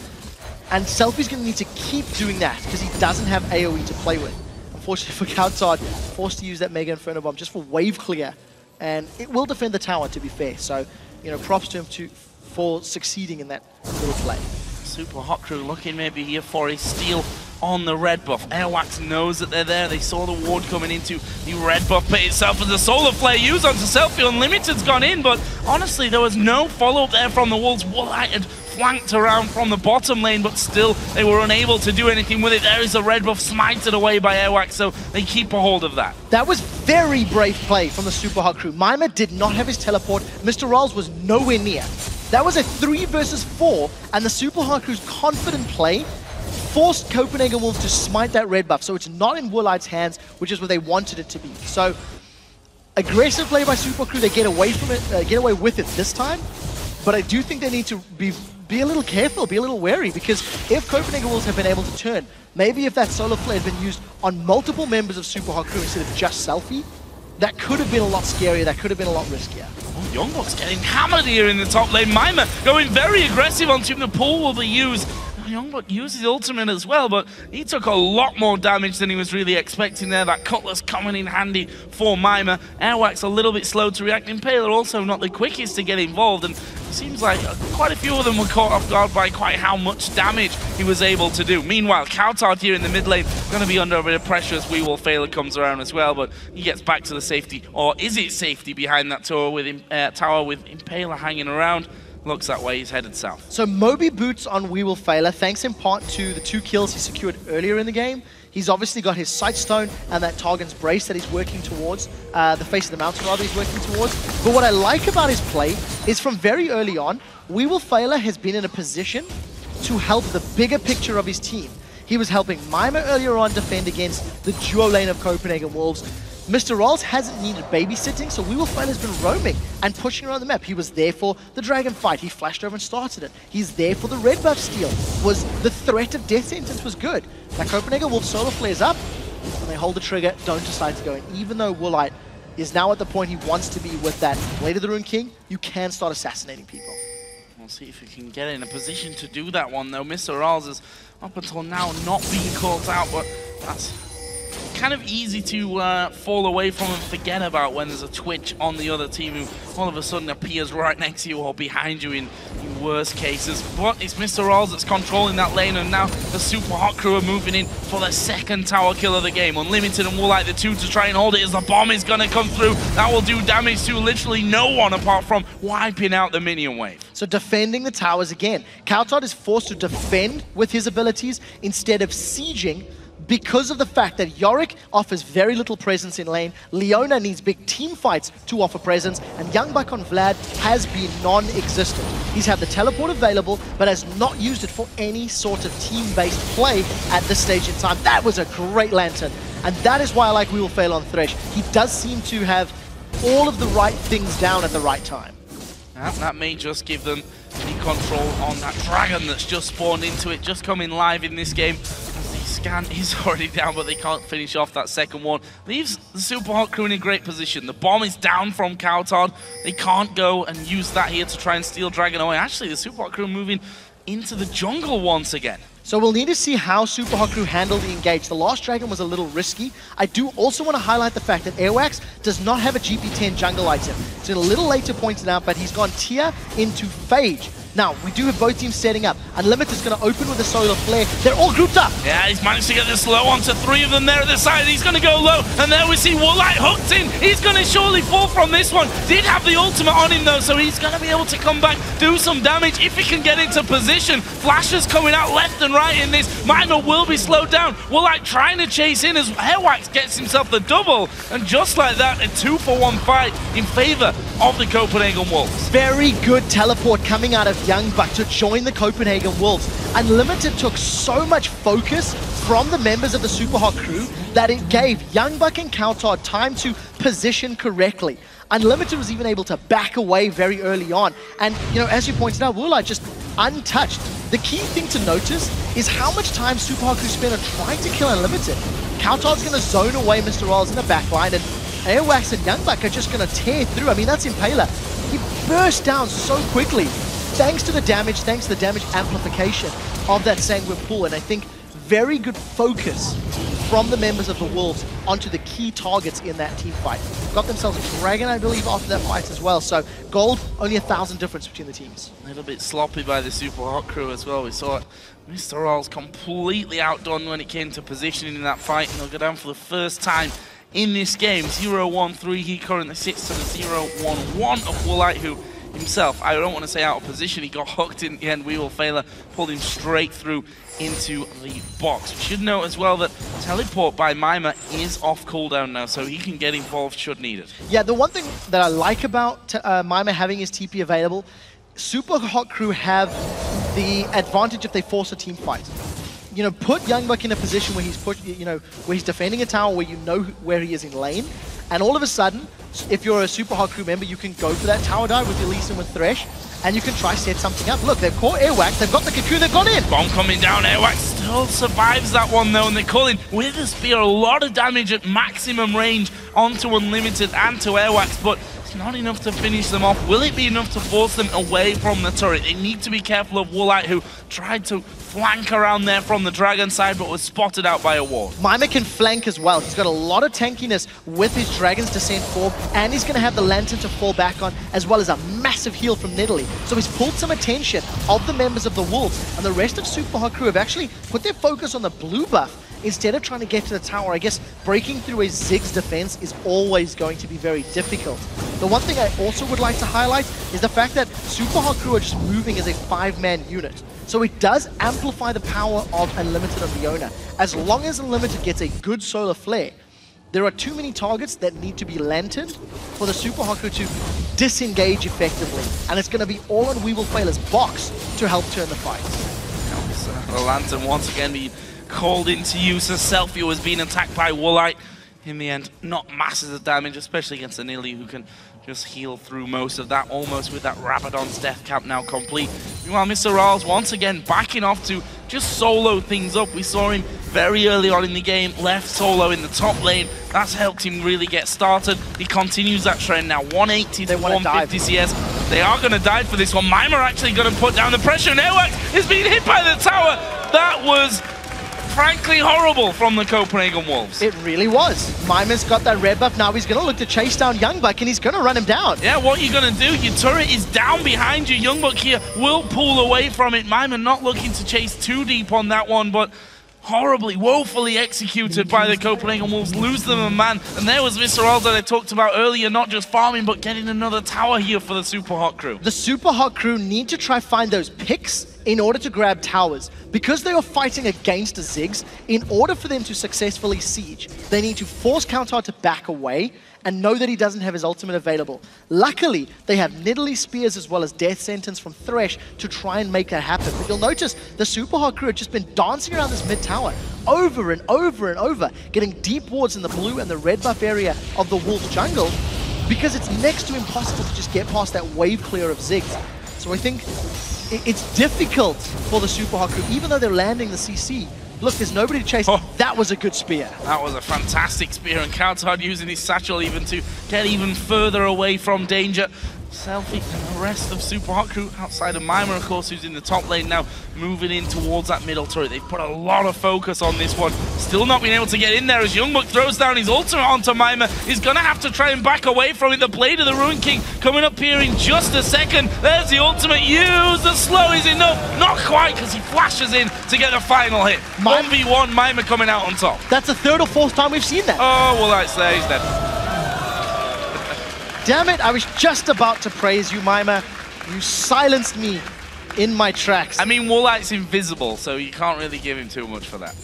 And SELFIE's going to need to keep doing that because he doesn't have AoE to play with. Unfortunately for cowTard, forced to use that Mega Inferno Bomb just for wave clear, and it will defend the tower, to be fair. So, you know, props to him for succeeding in that little play. Super Hot Crew looking maybe here for a steal on the red buff. Airwaks knows that they're there. They saw the ward coming into the red buff pit itself as the Solar Flare used onto SELFIE. Unlimited's gone in, but honestly, there was no follow-up there from the Wolves. Woolite had flanked around from the bottom lane, but still they were unable to do anything with it. There is a red buff smited away by Airwaks, so they keep a hold of that. That was very brave play from the Super Hot Crew. Mimer did not have his teleport. MrRalleZ was nowhere near. That was a 3 versus 4, and the Super Hot Crew's confident play forced Copenhagen Wolves to smite that red buff, so it's not in Woolite's hands, which is what they wanted it to be. So, aggressive play by Super Crew. They get away from it, get away with it this time, but I do think they need to be a little careful, be a little wary, because if Copenhagen Wolves have been able to turn, maybe if that Solar Flare had been used on multiple members of Super Hot Crew instead of just SELFIE, that could have been a lot scarier, that could have been a lot riskier. Oh, YoungBuck's getting hammered here in the top lane. Mimer going very aggressive onto him. The pool will be used. YoungBuck used his ultimate as well, but he took a lot more damage than he was really expecting there. That Cutlass coming in handy for Mimer. Airwaks a little bit slow to react. Impaler also not the quickest to get involved, and it seems like quite a few of them were caught off guard by quite how much damage he was able to do. Meanwhile, cowTard here in the mid lane going to be under a bit of pressure as YoungBuck comes around as well, but he gets back to the safety, or is it safety behind that tower with Impaler hanging around? Looks that way, he's headed south. So Moby boots on YoungBuck, thanks in part to the 2 kills he secured earlier in the game. He's obviously got his Sightstone and that Targon's Brace that he's working towards, the face of the mountain rather he's working towards. But what I like about his play is from very early on, YoungBuck has been in a position to help the bigger picture of his team. He was helping Mimer earlier on defend against the duo lane of Copenhagen Wolves. MrRalleZ hasn't needed babysitting, so YoungBuck has been roaming and pushing around the map. He was there for the dragon fight. He flashed over and started it. He's there for the red buff steal. Was the threat of death sentence was good. Now Copenhagen Wolves Solar Flares up, and they hold the trigger, don't decide to go in. Even though Woolite is now at the point he wants to be with that Blade of the Rune King, you can start assassinating people. We'll see if he can get in a position to do that one, though. MrRalleZ is up until now not being called out, but that's kind of easy to fall away from and forget about when there's a Twitch on the other team who all of a sudden appears right next to you or behind you in worst cases. But it's MrRalleZ that's controlling that lane, and now the Super Hot Crew are moving in for the second tower kill of the game. Unlimited and Woolite, the 2 to try and hold it as the bomb is going to come through. That will do damage to literally no one apart from wiping out the minion wave. So defending the towers again. cowTard is forced to defend with his abilities instead of sieging, because of the fact that Yorick offers very little presence in lane, Leona needs big team fights to offer presence, and YoungBuck on Vlad has been non-existent. He's had the teleport available, but has not used it for any sort of team-based play at this stage in time. That was a great lantern, and that is why I like We Will Fail on Thresh. He does seem to have all of the right things down at the right time. That may just give them the control on that dragon that's just spawned into it, just coming live in this game. As the scan is already down, but they can't finish off that second one. Leaves the Super Hot crew in a great position. The bomb is down from cowTard. They can't go and use that here to try and steal dragon away. Actually, the Super Hot crew moving into the jungle once again. So we'll need to see how Super Hot crew handle the engage. The last dragon was a little risky. I do also want to highlight the fact that Airwaks does not have a GP10 jungle item. It's a little later pointed out, but he's gone tier into Phage. Now, we do have both teams setting up. Unlimited is going to open with a solar flare. They're all grouped up. Yeah, he's managed to get this low onto 3 of them there at the side. He's going to go low, and there we see Woolite hooked in. He's going to surely fall from this one. Did have the ultimate on him, though, so he's going to be able to come back, do some damage if he can get into position. Flashes coming out left and right in this. Mimer will be slowed down. Woolite trying to chase in as Airwaks gets himself the double. And just like that, a 2-for-1 fight in favor of the Copenhagen Wolves. Very good teleport coming out of YoungBuck to join the Copenhagen Wolves. Unlimited took so much focus from the members of the Super Hot crew that it gave YoungBuck and cowTard time to position correctly. Unlimited was even able to back away very early on. And, you know, as you pointed out, Woolite just untouched. The key thing to notice is how much time Super Hot crew spent on trying to kill Unlimited. cowTard's going to zone away MrRalleZ in the backline, and Airwaks and YoungBuck are just going to tear through. I mean, that's Impaler. He burst down so quickly, thanks to the damage amplification of that Sanguine Pool. And I think very good focus from the members of the Wolves onto the key targets in that team fight. Got themselves a dragon, I believe, after that fight as well. So gold, only 1,000 difference between the teams. A little bit sloppy by the Super Hot crew as well. We saw it. MrRalleZ completely outdone when it came to positioning in that fight, and they'll go down for the first time in this game. 0-1-3, he currently sits to the 0-1-1 of Woolite, who himself, I don't want to say out of position, he got hooked in the end. We Will Fail, pulled him straight through into the box. We should note as well that teleport by Mimer is off cooldown now, so he can get involved should needed. Yeah, the one thing that I like about Mimer having his TP available, Super Hot crew have the advantage if they force a team fight. You know, put YoungBuck in a position where he's defending a tower, where you know where he is in lane, and all of a sudden, if you're a Super Hot crew member, you can go for that tower dive with Elise and with Thresh, and you can try set something up. Look, they've caught Airwaks, they've got the cocoon, they've got in! Bomb coming down, Airwaks still survives that one though, and they're calling with the spear a lot of damage at maximum range onto Unlimited and to Airwaks, but it's not enough to finish them off. Will it be enough to force them away from the turret? They need to be careful of Woolite, who tried to flank around there from the dragon side, but was spotted out by a ward. Mimer can flank as well. He's got a lot of tankiness with his Dragon's Descent form, and he's going to have the Lantern to fall back on, as well as a massive heal from Nidalee. So he's pulled some attention of the members of the Wolves, and the rest of Super Hot crew have actually put their focus on the blue buff instead of trying to get to the tower. I guess breaking through a Ziggs defense is always going to be very difficult. The one thing I also would like to highlight is the fact that Super Hot crew are just moving as a 5-man unit. So it does amplify the power of Unlimited and Leona. As long as Unlimited gets a good solar flare, there are too many targets that need to be lanterned for the Super Hot crew to disengage effectively. And it's going to be all on We Will Fail's box to help turn the fight. The Lantern once again being called into use as SELFIE was being attacked by Woolite. In the end, not masses of damage, especially against a Nidalee who can just heal through most of that, almost with that Rabadon's death cap now complete. Meanwhile, MrRalleZ once again backing off to just solo things up. We saw him very early on in the game, left solo in the top lane. That's helped him really get started. He continues that trend now, 180 to 150 CS. They are going to dive for this one. Mimer actually going to put down the pressure, and Airwaks is being hit by the tower. That was frankly horrible from the Copenhagen Wolves. It really was. Mimer's got that red buff. Now he's going to look to chase down YoungBuck, and he's going to run him down. Yeah, what are you going to do? Your turret is down behind you. YoungBuck here will pull away from it. Mimer not looking to chase too deep on that one, but horribly, woefully executed by the Copenhagen Wolves. Lose them a man. And there was MrRalleZ that I talked about earlier, not just farming, but getting another tower here for the Super Hot crew. The Super Hot crew need to try find those picks in order to grab towers. Because they are fighting against a Ziggs, in order for them to successfully siege, they need to force cowTard to back away and know that he doesn't have his ultimate available. Luckily, they have Nidalee spears as well as Death Sentence from Thresh to try and make that happen. But you'll notice the Super Hard crew have just been dancing around this mid tower over and over and over, getting deep wards in the blue and the red buff area of the Wolves jungle, because it's next to impossible to just get past that wave clear of Ziggs. So I think it's difficult for the Super Hard crew, even though they're landing the CC. Look, there's nobody to chase. Oh. That was a good spear. That was a fantastic spear, and cowTard using his satchel even to get even further away from danger. SELFIE and the rest of Super Hot Crew outside of Mimer, of course, who's in the top lane now, moving in towards that middle turret. They've put a lot of focus on this one. Still not being able to get in there as YoungBuck throws down his ultimate onto Mimer. He's going to have to try and back away from it. The Blade of the Ruin King coming up here in just a second. There's the ultimate used. The slow is enough. Not quite, because he flashes in to get the final hit. 1v1, Mimer coming out on top. That's the third or fourth time we've seen that. Oh, well, that's there. He's dead. Damn it, I was just about to praise you, Mimer. You silenced me in my tracks. I mean, Woolite's invisible, so you can't really give him too much for that.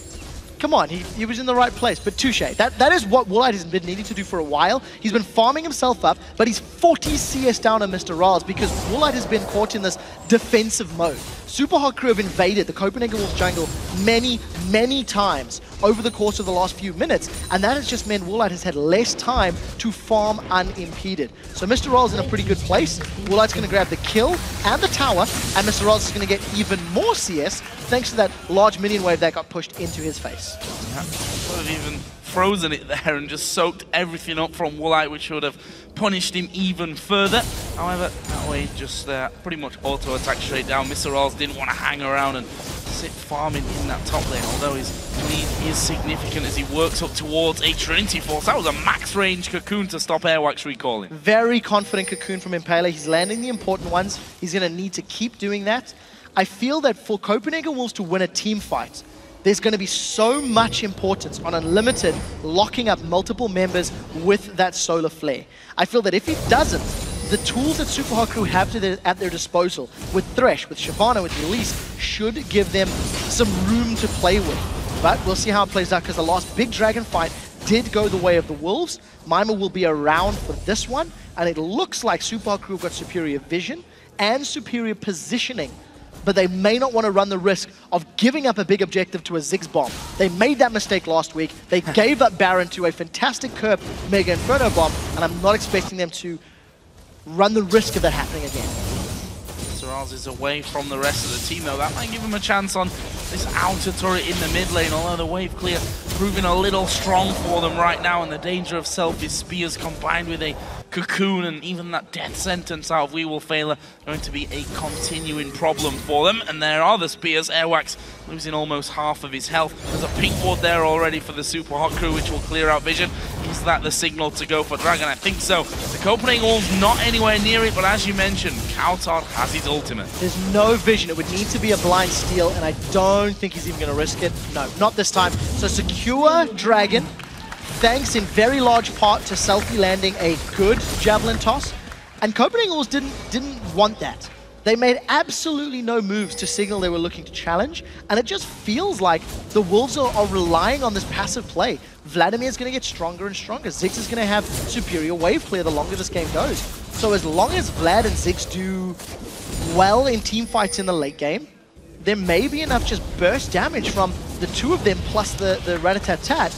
Come on, he was in the right place, but touche. That is what Woolite has been needing to do for a while. He's been farming himself up, but he's 40 CS down on MrRalleZ because Woolite has been caught in this defensive mode. Super Hot Crew have invaded the Copenhagen Wolves jungle many, many times over the course of the last few minutes, and that has just meant Woolite has had less time to farm unimpeded. So MrRalleZ is in a pretty good place. Woolite's going to grab the kill and the tower, and MrRalleZ is going to get even more CS thanks to that large minion wave that got pushed into his face. Could have even frozen it there and just soaked everything up from Woolite, which would have punished him even further. However, that way just pretty much auto-attack straight down. MrRalleZ didn't want to hang around and sit farming in that top lane, although his lead is significant as he works up towards a Trinity Force. That was a max-range cocoon to stop Airwaks recalling. Very confident cocoon from Impaler. He's landing the important ones. He's going to need to keep doing that. I feel that for Copenhagen Wolves to win a team fight, there's going to be so much importance on Unlimited locking up multiple members with that solar flare. I feel that if he doesn't, the tools that Super Hot Crew have at their disposal with Thresh, with Shyvana, with Elise, should give them some room to play with. But we'll see how it plays out, because the last big dragon fight did go the way of the Wolves. Mimer will be around for this one, and it looks like Super Hot Crew got superior vision and superior positioning, but they may not want to run the risk of giving up a big objective to a Ziggs bomb. They made that mistake last week. They gave up Baron to a fantastic Kerp Mega Inferno bomb, and I'm not expecting them to run the risk of that happening again. MrRalleZ is away from the rest of the team, though. That might give him a chance on this outer turret in the mid lane, although the wave clear proving a little strong for them right now, and the danger of SELFIE's spears combined with a cocoon and even that death sentence out of We Will Fail going to be a continuing problem for them. And there are the spears. Airwaks losing almost half of his health. There's a pink ward there already for the Super Hot Crew, which will clear out vision. Is that the signal to go for Dragon? I think so. The Copenhagen Wolves not anywhere near it, but as you mentioned, cowTard has his ultimate. There's no vision. It would need to be a blind steal, and I don't think he's even going to risk it. No, not this time. So secure Dragon, thanks in very large part to SELFIE landing a good javelin toss. And Copenhagen Wolves didn't want that. They made absolutely no moves to signal they were looking to challenge, and it just feels like the Wolves are relying on this passive play. Vladimir is going to get stronger and stronger. Ziggs is going to have superior wave clear the longer this game goes. So as long as Vlad and Ziggs do well in team fights in the late game, there may be enough just burst damage from the two of them plus the rat-a-tat-tat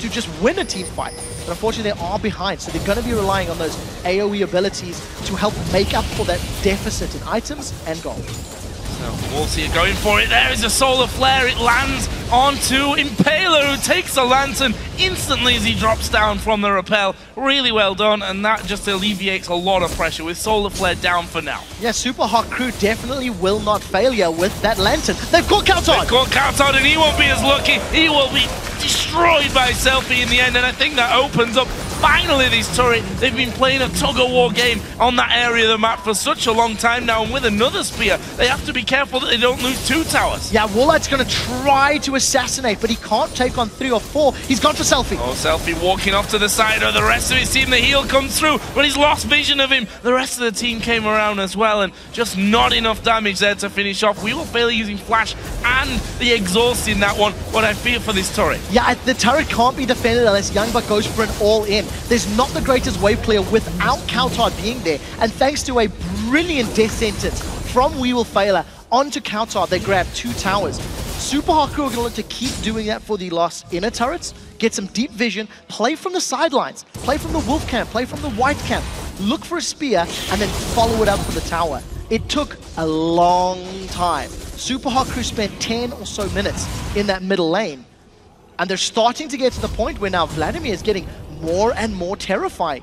to just win a team fight. But unfortunately, they are behind, so they're going to be relying on those AoE abilities to help make up for that deficit in items and gold. So Wolski are going for it. There is a solar flare. It lands onto Impaler, who takes the lantern instantly as he drops down from the rappel. Really well done, and that just alleviates a lot of pressure with solar flare down for now. Yeah, Super Hot Crew definitely will not failure with that lantern. They've caught cowTard! They've caught cowTard, and he won't be as lucky. He will be destroyed by SELFIE in the end, and I think that opens up finally this turret. They've been playing a tug-of-war game on that area of the map for such a long time now, and with another spear, they have to be careful that they don't lose 2 towers. Yeah, Woolite's going to try to assassinate, but he can't take on 3 or 4. He's gone for SELFIE. Oh, SELFIE walking off to the side of the rest of his team. The heal comes through, but he's lost vision of him. The rest of the team came around as well, and just not enough damage there to finish off. We will fail using flash and the exhaust in that one, but I fear for this turret. Yeah, the turret can't be defended unless YoungBuck goes for an all-in. There's not the greatest wave clear without cowTard being there, and thanks to a brilliant death sentence from WeWillFailer onto cowTard, they grab 2 towers. Super Haku are going to look to keep doing that for the last inner turrets, get some deep vision, play from the sidelines, play from the wolf camp, play from the white camp, look for a spear, and then follow it up for the tower. It took a long time. Super Haku spent 10 or so minutes in that middle lane, and they're starting to get to the point where now Vladimir is getting more and more terrifying.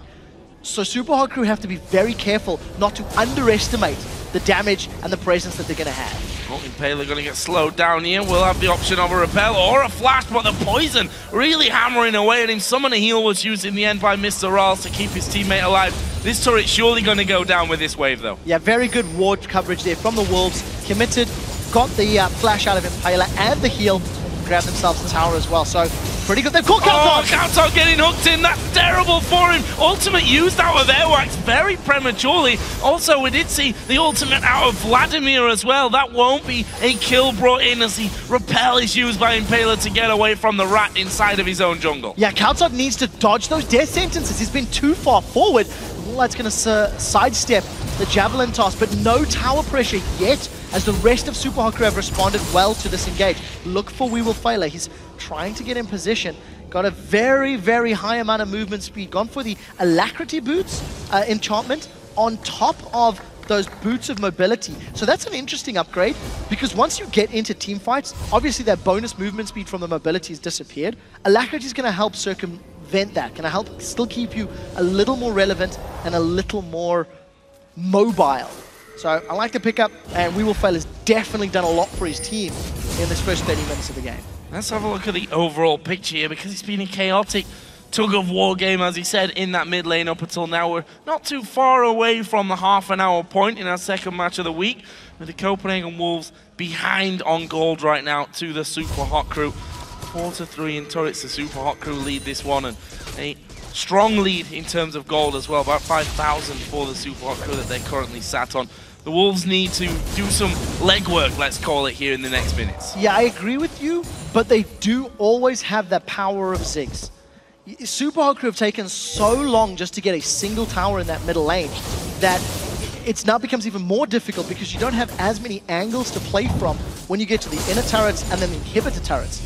So Super Haku have to be very careful not to underestimate the damage and the presence that they're going to have. Oh, Impaler going to get slowed down here. We'll have the option of a repel or a flash, but the poison really hammering away at him. Summon a heal was used in the end by MrRalleZ to keep his teammate alive. This turret surely going to go down with this wave, though. Yeah, very good ward coverage there from the Wolves. Committed, got the flash out of Impaler and the heal. Grab themselves the tower as well, so pretty good. They've caught cowTard! Oh, cowTard getting hooked in. That's terrible for him. Ultimate used out of Airwaks very prematurely. Also, we did see the ultimate out of Vladimir as well. That won't be a kill brought in as the repel is used by Impaler to get away from the rat inside of his own jungle. Yeah, cowTard needs to dodge those death sentences. He's been too far forward. Woolite's going to sidestep the javelin toss, but no tower pressure yet, as the rest of Super Haku have responded well to this engage. Look for WeWillFailer. He's trying to get in position. Got a very, very high amount of movement speed. Gone for the Alacrity boots enchantment on top of those boots of mobility. So that's an interesting upgrade, because once you get into team fights, obviously that bonus movement speed from the mobility has disappeared. Alacrity is going to help circumvent that, going to help still keep you a little more relevant and a little more mobile. So I like the pickup, and WeWillFailer has definitely done a lot for his team in this first 30 minutes of the game. Let's have a look at the overall picture here, because it's been a chaotic tug-of-war game, as he said, in that mid lane up until now. We're not too far away from the half-an-hour point in our second match of the week, with the Copenhagen Wolves behind on gold right now to the Super Hot Crew. 4-3 in turrets. The Super Hot Crew lead this one, and a strong lead in terms of gold as well. About 5,000 for the Super Hot Crew that they're currently sat on. The Wolves need to do some legwork, let's call it, here in the next minutes. Yeah, I agree with you, but they do always have that power of Ziggs. Super Hot Crew have taken so long just to get a single tower in that middle lane that it now becomes even more difficult, because you don't have as many angles to play from when you get to the inner turrets and then the inhibitor turrets.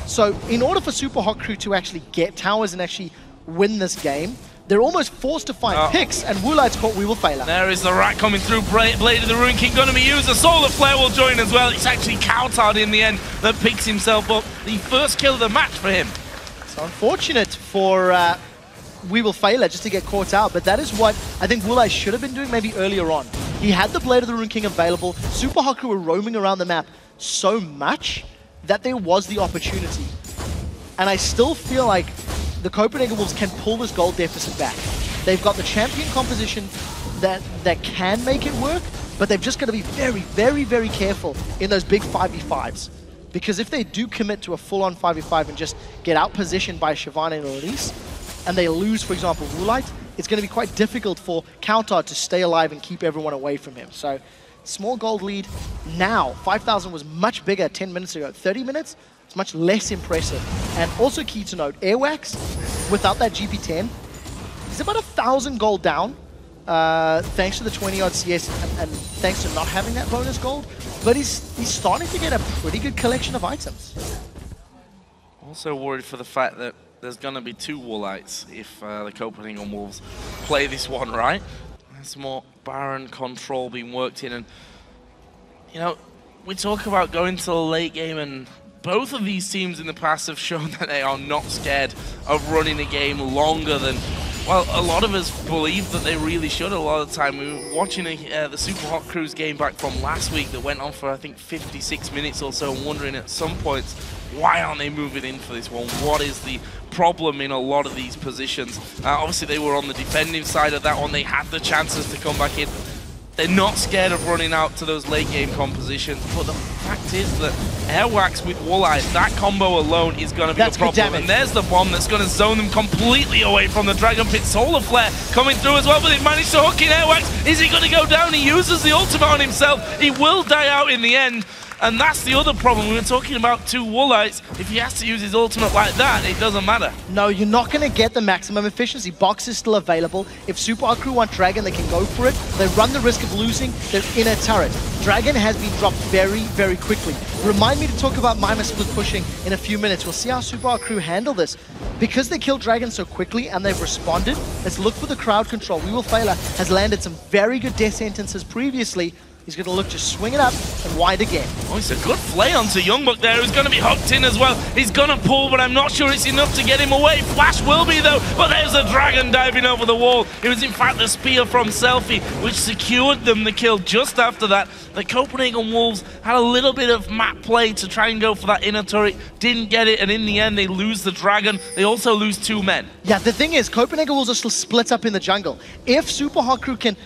So in order for Super Hot Crew to actually get towers and actually win this game, they're almost forced to find picks, and Woolite's caught WeWillFailer. There is the rat coming through. Blade of the Rune King going to be used. The Solar Flare will join as well. It's actually cowTard in the end that picks himself up. The first kill of the match for him. It's unfortunate for WeWillFailer just to get caught out, but that is what I think Woolite should have been doing maybe earlier on. He had the Blade of the Rune King available. Super Hot Crew were roaming around the map so much that there was the opportunity. And I still feel like the Copenhagen Wolves can pull this gold deficit back. They've got the champion composition that can make it work, but they've just got to be very, very, very careful in those big 5v5s. Because if they do commit to a full-on 5v5 and just get out-positioned by Shyvana and Elise, and they lose, for example, Woolite, it's going to be quite difficult for cowTard to stay alive and keep everyone away from him. So, small gold lead now. 5,000 was much bigger 10 minutes ago. 30 minutes? It's much less impressive. And also key to note, Airwaks, without that GP10, he's about 1,000 gold down, thanks to the 20-odd CS and thanks to not having that bonus gold. But he's starting to get a pretty good collection of items. Also worried for the fact that there's going to be 2 Woolites if the Copenhagen Wolves play this one right. There's more Baron control being worked in, and you know, we talk about going to the late game, and both of these teams in the past have shown that they are not scared of running a game longer than, well, a lot of us believe that they really should a lot of the time. We were watching the Super Hot Crew's game back from last week that went on for, I think, 56 minutes or so, and wondering at some points Why aren't they moving in for this one? What is the problem in a lot of these positions? Obviously, they were on the defending side of that one. They had the chances to come back in. They're not scared of running out to those late game compositions, but the fact is that Airwaks with Woolite, that combo alone is going to be the problem. And there's the bomb that's going to zone them completely away from the Dragon Pit. Solar Flare coming through as well, but they managed to hook in Airwaks. Is he going to go down? He uses the ultimate on himself. He will die out in the end. And that's the other problem. We were talking about 2 Woolites. If he has to use his ultimate like that, it doesn't matter. No, you're not going to get the maximum efficiency. Box is still available. If Super Hot Crew want Dragon, they can go for it. They run the risk of losing their inner turret. Dragon has been dropped very, very quickly. Remind me to talk about Mimer split pushing in a few minutes. We'll see how Super Hot Crew handle this. Because they killed Dragon so quickly and they've responded, let's look for the crowd control. Failer has landed some very good death sentences previously. He's going to look to swing it up and wide again. Oh, it's a good play onto YoungBuck there, who's going to be hooked in as well. He's going to pull, but I'm not sure it's enough to get him away. Flash will be, though, but there's a Dragon diving over the wall. It was, in fact, the spear from SELFIE, which secured them the kill just after that. The Copenhagen Wolves had a little bit of map play to try and go for that inner turret, didn't get it, and in the end, they lose the Dragon. They also lose 2 men. Yeah, the thing is, Copenhagen Wolves are still split up in the jungle. If Super Hot Crew can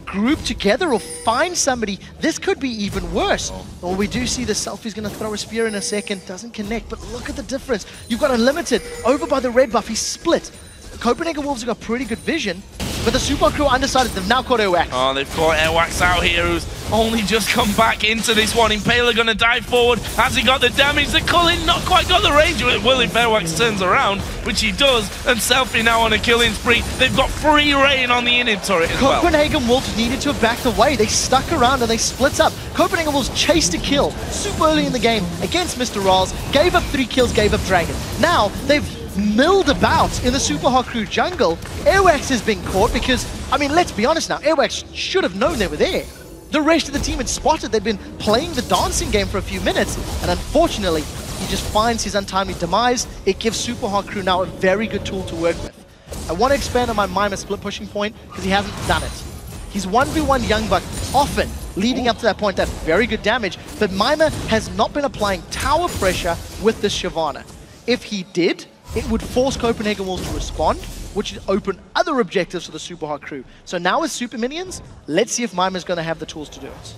group together or find somebody, this could be even worse. Well, we do see the SELFIE's going to throw a spear in a second, doesn't connect, but look at the difference. You've got Unlimited over by the red buff, he's split. Copenhagen Wolves have got pretty good vision, but the Super Crew undecided. They've now caught Airwaks. Oh, they've caught Airwaks out here, who's only just come back into this one. Impaler going to dive forward. Has he got the damage? The Cullen not quite got the range. It will if Airwaks turns around, which he does, and SELFIE now on a killing spree. They've got free reign on the inner turret as well. Copenhagen Wolves needed to have backed away. They stuck around and they split up. Copenhagen Wolves chased a kill super early in the game against MrRalleZ, gave up 3 kills, gave up Dragon. Now they've milled about in the Super Hot Crew jungle. Airwaks has been caught because, I mean, let's be honest now, Airwaks should have known they were there. The rest of the team had spotted they'd been playing the dancing game for a few minutes, and unfortunately, he just finds his untimely demise. It gives Super Hot Crew now a very good tool to work with. I want to expand on my Mimer split pushing point because he hasn't done it. He's 1v1 YoungBuck often leading up to that point. That's very good damage, but Mimer has not been applying tower pressure with this Shyvana. If he did, it would force Copenhagen Wolves to respond, which would open other objectives for the Super Hot Crew. So now with Super Minions, let's see if Mimer's going to have the tools to do it.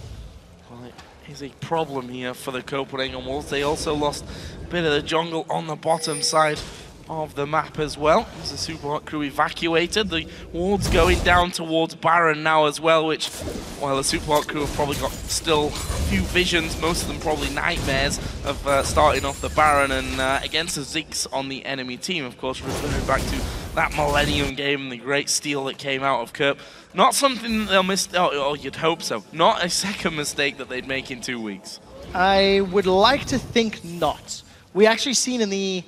Well, it is a problem here for the Copenhagen Wolves. They also lost a bit of the jungle on the bottom side of the map as well. As the Super Hot Crew evacuated, the wards going down towards Baron now as well, which, well, the Super Hot Crew have probably got still a few visions, most of them probably nightmares of starting off the Baron and against the Ziggs on the enemy team. Of course, referring back to that Millennium game and the great steal that came out of Kerp. Not something that they'll miss, oh, you'd hope so. Not a second mistake that they'd make in 2 weeks. I would like to think not. We actually seen in the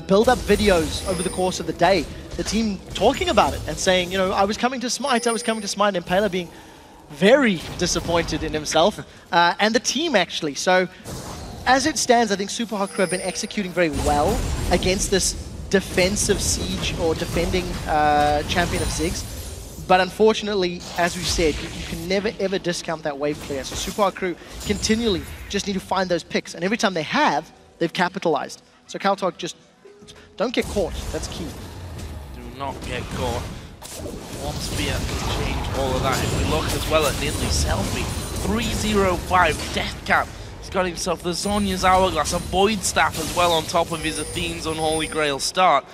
build-up videos over the course of the day, the team talking about it and saying, you know, I was coming to Smite, and Impaler being very disappointed in himself, and the team actually. So, as it stands, I think Super Hot Crew have been executing very well against this defensive siege or defending champion of Ziggs. But unfortunately, as we said, you can never ever discount that wave clear. So Super Hot Crew continually just need to find those picks, and every time they have, they've capitalized. So cowTard, just don't get caught. That's key. Do not get caught. One spear can change all of that. If we look as well at Nidalee, SELFIE, 305 death cap. He's got himself the Zhonya's Hourglass, a Void Staff as well on top of his Athene's Unholy Grail start.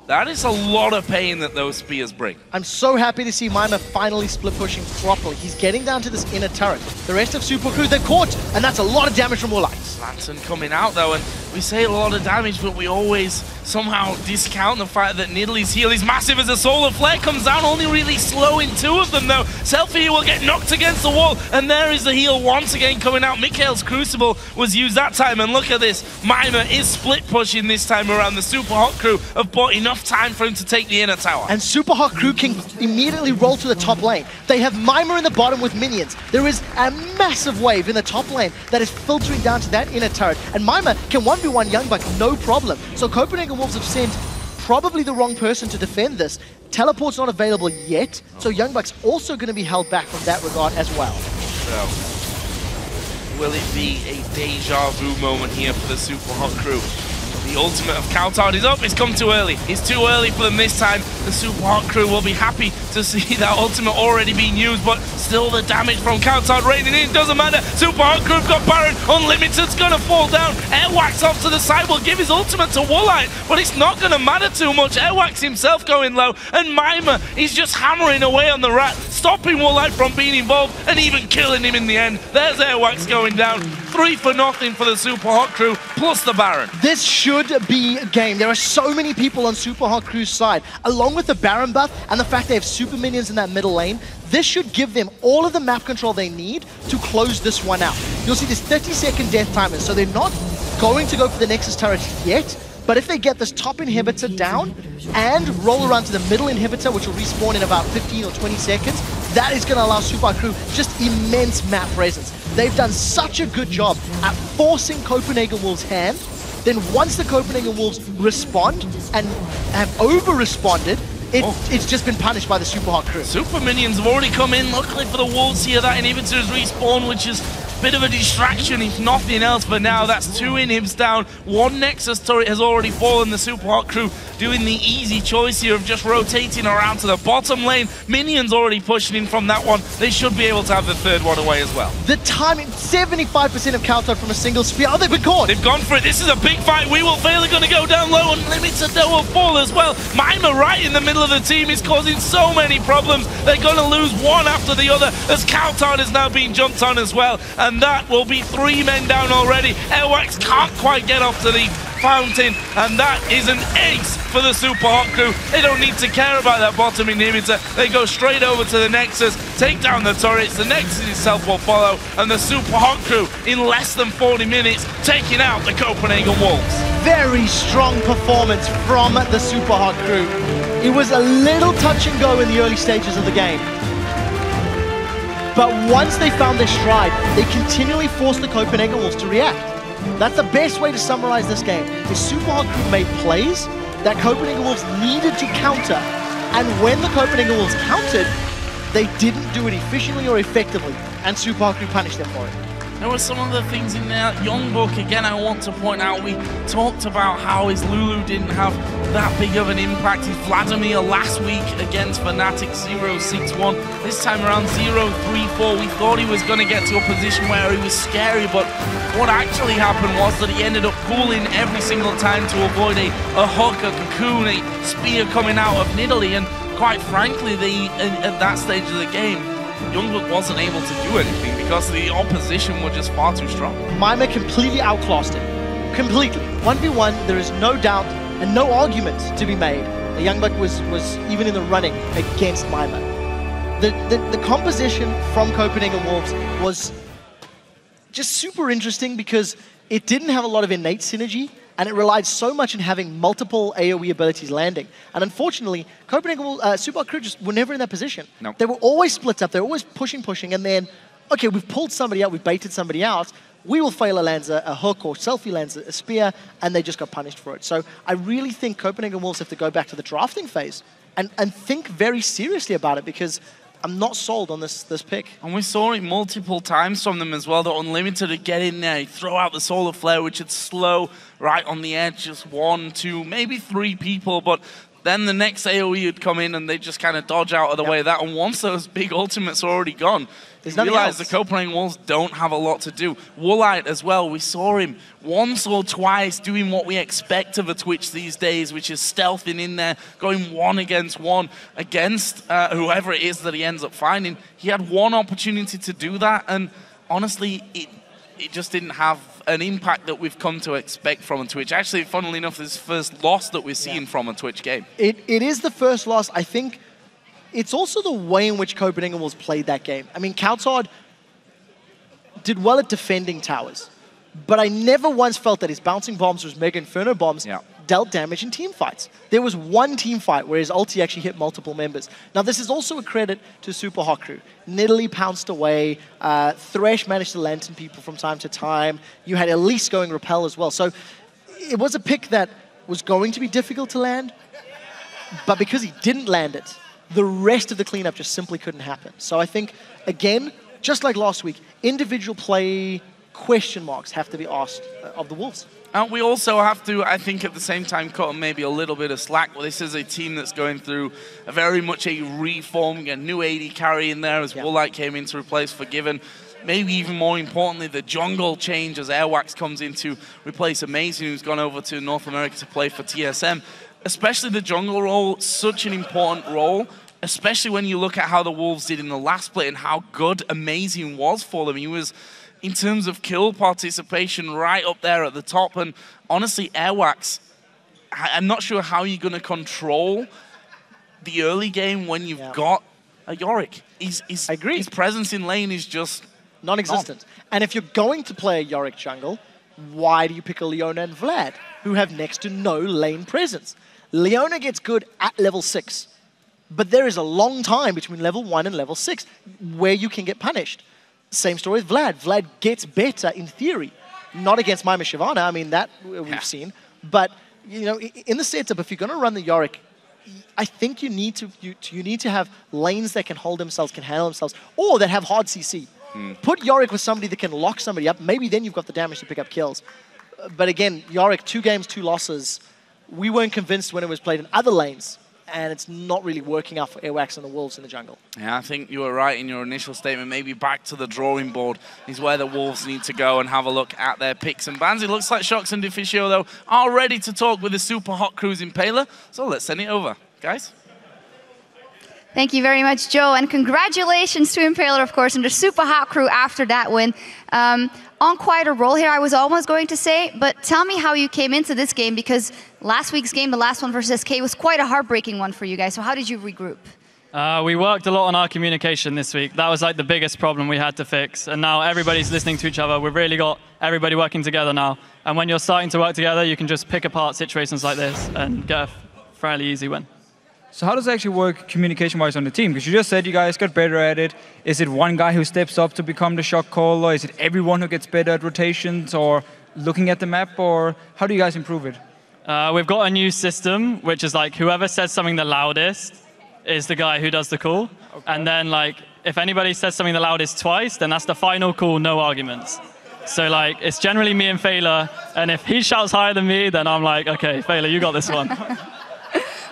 That is a lot of pain that those spears bring. I'm so happy to see Mimer finally split pushing properly. He's getting down to this inner turret. The rest of Super Crew, they're caught, and that's a lot of damage from Woolite. Lantern coming out though, and we say a lot of damage, but we always somehow discount the fact that Nidalee's heal is massive as a Solar Flare comes down, only really slow in 2 of them though. SELFIE will get knocked against the wall, and there is the heal once again coming out. Mikhail's Crucible was used that time, and look at this. Mimer is split pushing this time around. The Super Hot Crew have bought enough time for him to take the inner tower. And Super Hot Crew can immediately roll to the top lane. They have Mimer in the bottom with minions. There is a massive wave in the top lane that is filtering down to that inner turret, and Mimer can 1v1 YoungBuck no problem. So Copenhagen Wolves have sent probably the wrong person to defend this. Teleport's not available yet, so YoungBuck's also going to be held back from that regard as well. So, will it be a deja vu moment here for the Super Hot crew? The ultimate of cowTard is up. It's come too early. It's too early for them this time. The Super Hot crew will be happy to see that ultimate already being used, but still the damage from cowTard raining in. Doesn't matter. Super Hot crew got Baron. Unlimited's going to fall down. Airwaks off to the side will give his ultimate to Woolite, but it's not going to matter too much. Airwaks himself going low, and Mimer is just hammering away on the rat, stopping Woolite from being involved and even killing him in the end. There's Airwaks going down. 3 for nothing for the Super Hot crew, plus the Baron. This should be a game. There are so many people on Super Hot Crew's side. Along with the Baron buff and the fact they have super minions in that middle lane, this should give them all of the map control they need to close this one out. You'll see this 30-second death timer, so they're not going to go for the Nexus turret yet, but if they get this top inhibitor down and roll around to the middle inhibitor, which will respawn in about 15 or 20 seconds, that is going to allow Super Hot Crew just immense map presence. They've done such a good job at forcing Copenhagen Wolves' hand. Then once the Copenhagen Wolves respond and have over-responded, it's just been punished by the Super Hot crew. Super minions have already come in. Luckily for the Wolves here, that inhibitor is respawned, which is a bit of a distraction if nothing else for now. That's 2 inhibs down. 1 Nexus turret has already fallen. The Super Hot crew doing the easy choice here of just rotating around to the bottom lane. Minions already pushing in from that one. They should be able to have the 3rd one away as well. The timing, 75% of cowTard from a single spear. Oh, they've been caught. They've gone for it. This is a big fight. We will fail. They're going to go down low. Unlimited, they will fall as well. Mimer right in the middle of the team is causing so many problems. They're going to lose one after the other as cowTard is now being jumped on as well. And that will be 3 men down already. Airwaks can't quite get off to the fountain, and that is an ace for the Super Hot crew. They don't need to care about that bottom inhibitor. They go straight over to the Nexus, take down the turrets. The Nexus itself will follow, and the Super Hot crew in less than 40 minutes taking out the Copenhagen Wolves. Very strong performance from the Super Hot crew. It was a little touch and go in the early stages of the game, but once they found their stride, they continually forced the Copenhagen Wolves to react. That's the best way to summarize this game. The Super Hot crew made plays that Copenhagen Wolves needed to counter, and when the Copenhagen Wolves countered, they didn't do it efficiently or effectively, and Super Hot crew punished them for it. There were some other things in there. YoungBuck, again, I want to point out, we talked about how his Lulu didn't have that big of an impact. His Vladimir last week against Fnatic 0-6-1. This time around 0-3-4. We thought he was going to get to a position where he was scary, but what actually happened was that he ended up pulling every single time to avoid a hook, a cocoon, a spear coming out of Nidalee, and quite frankly, at that stage of the game, YoungBuck wasn't able to do anything because the opposition were just far too strong. Mimer completely outclassed him. Completely. 1v1, there is no doubt and no argument to be made. The YoungBuck was even in the running against Mimer. The composition from Copenhagen Wolves was just super interesting because it didn't have a lot of innate synergy, and it relied so much on having multiple AoE abilities landing. And unfortunately, Copenhagen Super Hot crew just were never in that position. No. They were always split up, they were always pushing, and then, okay, we've pulled somebody out, we've baited somebody out, we will fail a lands a hook, or SELFIE lands a spear, and they just got punished for it. So I really think Copenhagen Wolves have to go back to the drafting phase and think very seriously about it, because I'm not sold on this pick. And we saw it multiple times from them as well. The Unlimited would get in there, throw out the Solar Flare, which would slow right on the edge, just 1, 2, maybe 3 people, but then the next AoE would come in and they just kind of dodge out of the way of that. And once those big ultimates are already gone, you realize the Copenhagen Wolves don't have a lot to do. Woolite as well, we saw him once or twice doing what we expect of a Twitch these days, which is stealthing in there, going 1 against 1 against whoever it is that he ends up finding. He had 1 opportunity to do that, and honestly, it just didn't have an impact that we've come to expect from a Twitch. Actually, funnily enough, this is the first loss that we're seeing from a Twitch game. It is the first loss. I think it's also the way in which Copenhagen Wolves played that game. I mean, cowTard did well at defending towers, but I never once felt that his bouncing bombs or his Mega Inferno bombs dealt damage in team fights. There was 1 team fight where his ulti actually hit multiple members. Now, this is also a credit to Super Hot crew. Nidalee pounced away, Thresh managed to lantern people from time to time, you had Elise going repel as well. So it was a pick that was going to be difficult to land, but because he didn't land it, the rest of the cleanup just simply couldn't happen. So I think, again, just like last week, individual play question marks have to be asked of the Wolves. And we also have to, I think, at the same time, cut them maybe a little bit of slack. Well, this is a team that's going through very much a reform, a new AD carry in there as Woolite came in to replace Forgiven. Maybe even more importantly, the jungle change as Airwaks comes in to replace Amazing, who's gone over to North America to play for TSM. Especially the jungle role, such an important role, especially when you look at how the Wolves did in the last split and how good Amazing was for them. He was, in terms of kill participation, right up there at the top. And honestly, Airwaks, I'm not sure how you're going to control the early game when you've got a Yorick. I agree. His presence in lane is just non-existent. And if you're going to play a Yorick jungle, why do you pick a Leona and Vlad, who have next to no lane presence? Leona gets good at level 6, but there is a long time between level 1 and level 6 where you can get punished. Same story with Vlad. Vlad gets better in theory. Not against Mimer Shyvana, I mean, that we've seen. But, you know, in the setup, if you're going to run the Yorick, I think you need to have lanes that can hold themselves, can handle themselves, or that have hard CC. Put Yorick with somebody that can lock somebody up. Maybe then you've got the damage to pick up kills. But again, Yorick, 2 games, 2 losses. We weren't convinced when it was played in other lanes, and it's not really working out for Airwaks and the Wolves in the jungle. Yeah, I think you were right in your initial statement. Maybe back to the drawing board is where the Wolves need to go and have a look at their picks and bans. It looks like Shox and Deficio, though, are ready to talk with the super hot crew's Impaler. So let's send it over. Guys? Thank you very much, Joe, and congratulations to Impaler, of course, and the super hot crew after that win. On quite a roll here, I was almost going to say, but tell me how you came into this game, because last week's game, the last one versus SK, was quite a heartbreaking one for you guys. So how did you regroup? We worked a lot on our communication this week. That was like the biggest problem we had to fix. And now everybody's listening to each other. We've really got everybody working together now. And when you're starting to work together, you can just pick apart situations like this and get a fairly easy win. So how does it actually work communication-wise on the team? Because you just said you guys got better at it. Is it one guy who steps up to become the shot caller? Is it everyone who gets better at rotations or looking at the map? Or how do you guys improve it? We've got a new system, which is like whoever says something the loudest is the guy who does the call. Okay. And then like if anybody says something the loudest twice, then that's the final call, no arguments. So like it's generally me and Failer, and if he shouts higher than me, then I'm like, okay, Failer, you got this one.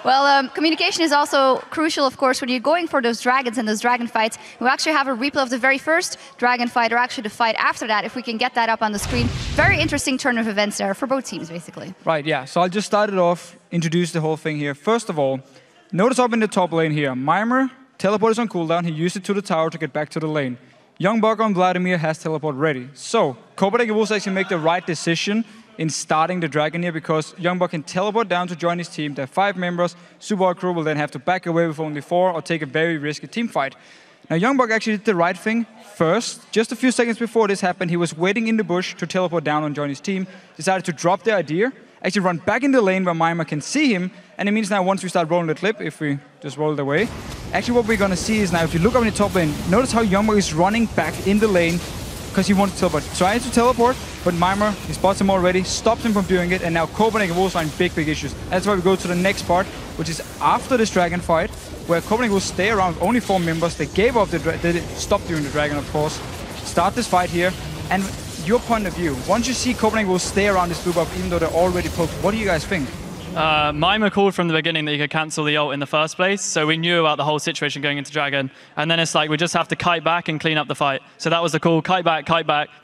Well, communication is also crucial, of course, when you're going for those dragons and those dragon fights. We actually have a replay of the very first dragon fight, or actually the fight after that, if we can get that up on the screen. Very interesting turn of events there for both teams, basically. Right, yeah. So I'll just start it off, introduce the whole thing here. First of all, notice up in the top lane here, Mimer, teleport is on cooldown. He used it to the tower to get back to the lane. YoungBuck on Vladimir has teleport ready. So, Copenhagen Wolves actually make the right decision in starting the dragon here, because YoungBuck can teleport down to join his team. There are 5 members. Super crew will then have to back away with only 4 or take a very risky team fight. Now YoungBuck actually did the right thing first. Just a few seconds before this happened, he was waiting in the bush to teleport down and join his team, decided to drop the idea, actually run back in the lane where Mimer can see him, and it means now once we start rolling the clip, if we just roll it away, actually what we're gonna see is now if you look up in the top lane, notice how YoungBuck is running back in the lane because he wants to teleport. Trying to teleport, but Mimer, he spots him already, stops him from doing it, and now Copenhagen Wolves are in big issues. That's why we go to the next part, which is after this dragon fight, where Copenhagen Wolves stay around, only 4 members. They gave up they stopped doing the dragon, of course. Start this fight here, and your point of view, once you see Copenhagen Wolves stay around this blue buff, even though they're already poked, what do you guys think? Mimer called from the beginning that you could cancel the ult in the first place, so we knew about the whole situation going into Dragon, and then it's like we just have to kite back and clean up the fight. So that was the call, kite back,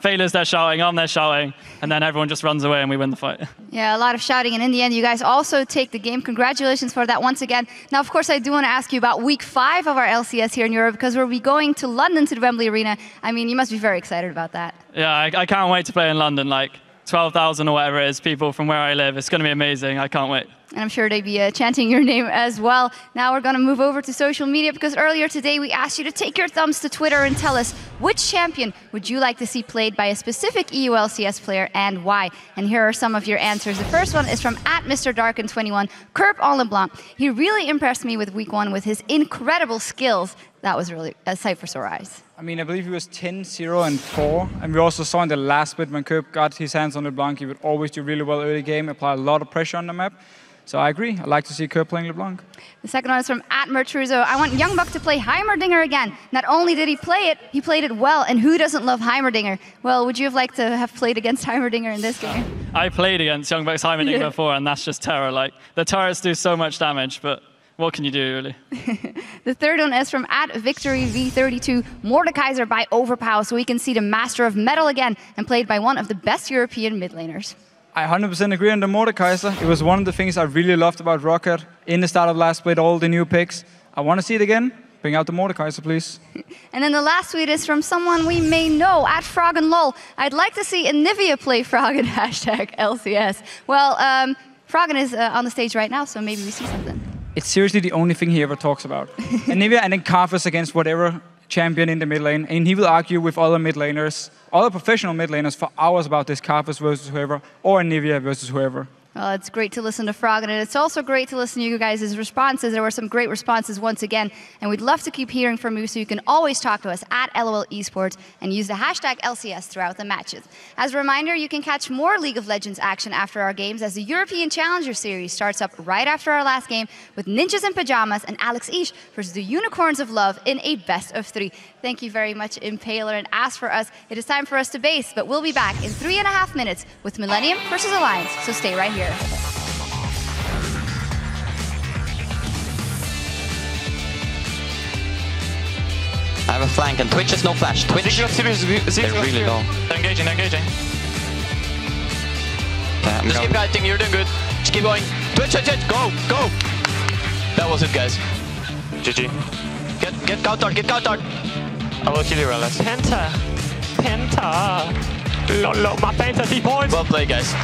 Failer's there shouting, I'm there shouting, and then everyone just runs away and we win the fight. Yeah, a lot of shouting, and in the end you guys also take the game. Congratulations for that once again. Now, of course, I do want to ask you about week 5 of our LCS here in Europe, because we'll be going to London to the Wembley Arena. I mean, you must be very excited about that. Yeah, I can't wait to play in London, like 12,000 or whatever it is, people from where I live. It's going to be amazing. I can't wait. And I'm sure they'd be chanting your name as well. Now we're going to move over to social media, because earlier today we asked you to take your thumbs to Twitter and tell us which champion would you like to see played by a specific EU LCS player and why. And here are some of your answers. The first one is from @MrDarkin21, Curb Blanc. He really impressed me with week 1 with his incredible skills. That was really a sight for sore eyes. I mean, I believe he was 10, 0, and 4. And we also saw in the last bit when Curb got his hands on the Blanc, he would always do really well early game, apply a lot of pressure on the map. So I agree. I like to see Kerr playing LeBlanc. The second one is from @Mertruzo. I want YoungBuck to play Heimerdinger again. Not only did he played it well. And who doesn't love Heimerdinger? Well, would you have liked to have played against Heimerdinger in this game? I played against YoungBuck's Heimerdinger before, and that's just terror. Like, the turrets do so much damage, but what can you do, really? The third one is from @VictoryV32. Mordekaiser by Overpower, so we can see the Master of Metal again, and played by one of the best European mid laners. I 100% agree on the Mordekaiser. It was one of the things I really loved about Rocket in the start of last split, all the new picks. I want to see it again. Bring out the Mordekaiser, please. And then the last tweet is from someone we may know, @FroggenLol. I'd like to see Anivia play Froggen, #LCS. Well, Froggen is on the stage right now, so maybe we see something. It's seriously the only thing he ever talks about. Anivia and then Karthus against whatever champion in the mid lane. And he will argue with other mid laners, other professional mid laners for hours about this Karthus versus whoever, or Anivia versus whoever. Well, it's great to listen to Froggen, and it's also great to listen to you guys' responses. There were some great responses once again, and we'd love to keep hearing from you, so you can always talk to us @LOL Esports and use the #LCS throughout the matches. As a reminder, you can catch more League of Legends action after our games, as the European Challenger Series starts up right after our last game with Ninjas in Pajamas and Alex Ish versus the Unicorns of Love in a best-of-3. Thank you very much, Impaler, and as for us, it is time for us to base, but we'll be back in 3.5 minutes with Millennium versus Alliance, so stay right here. I have a flank and Twitch is no flash. Twitch, they're really low. They're engaging. Just keep fighting, you're doing good. Just keep going. Twitch, go! That was it, guys. GG. Get cowTard. I will kill you, RalleZ. Penta! Lolo, my Penta 3 points! Well played, guys.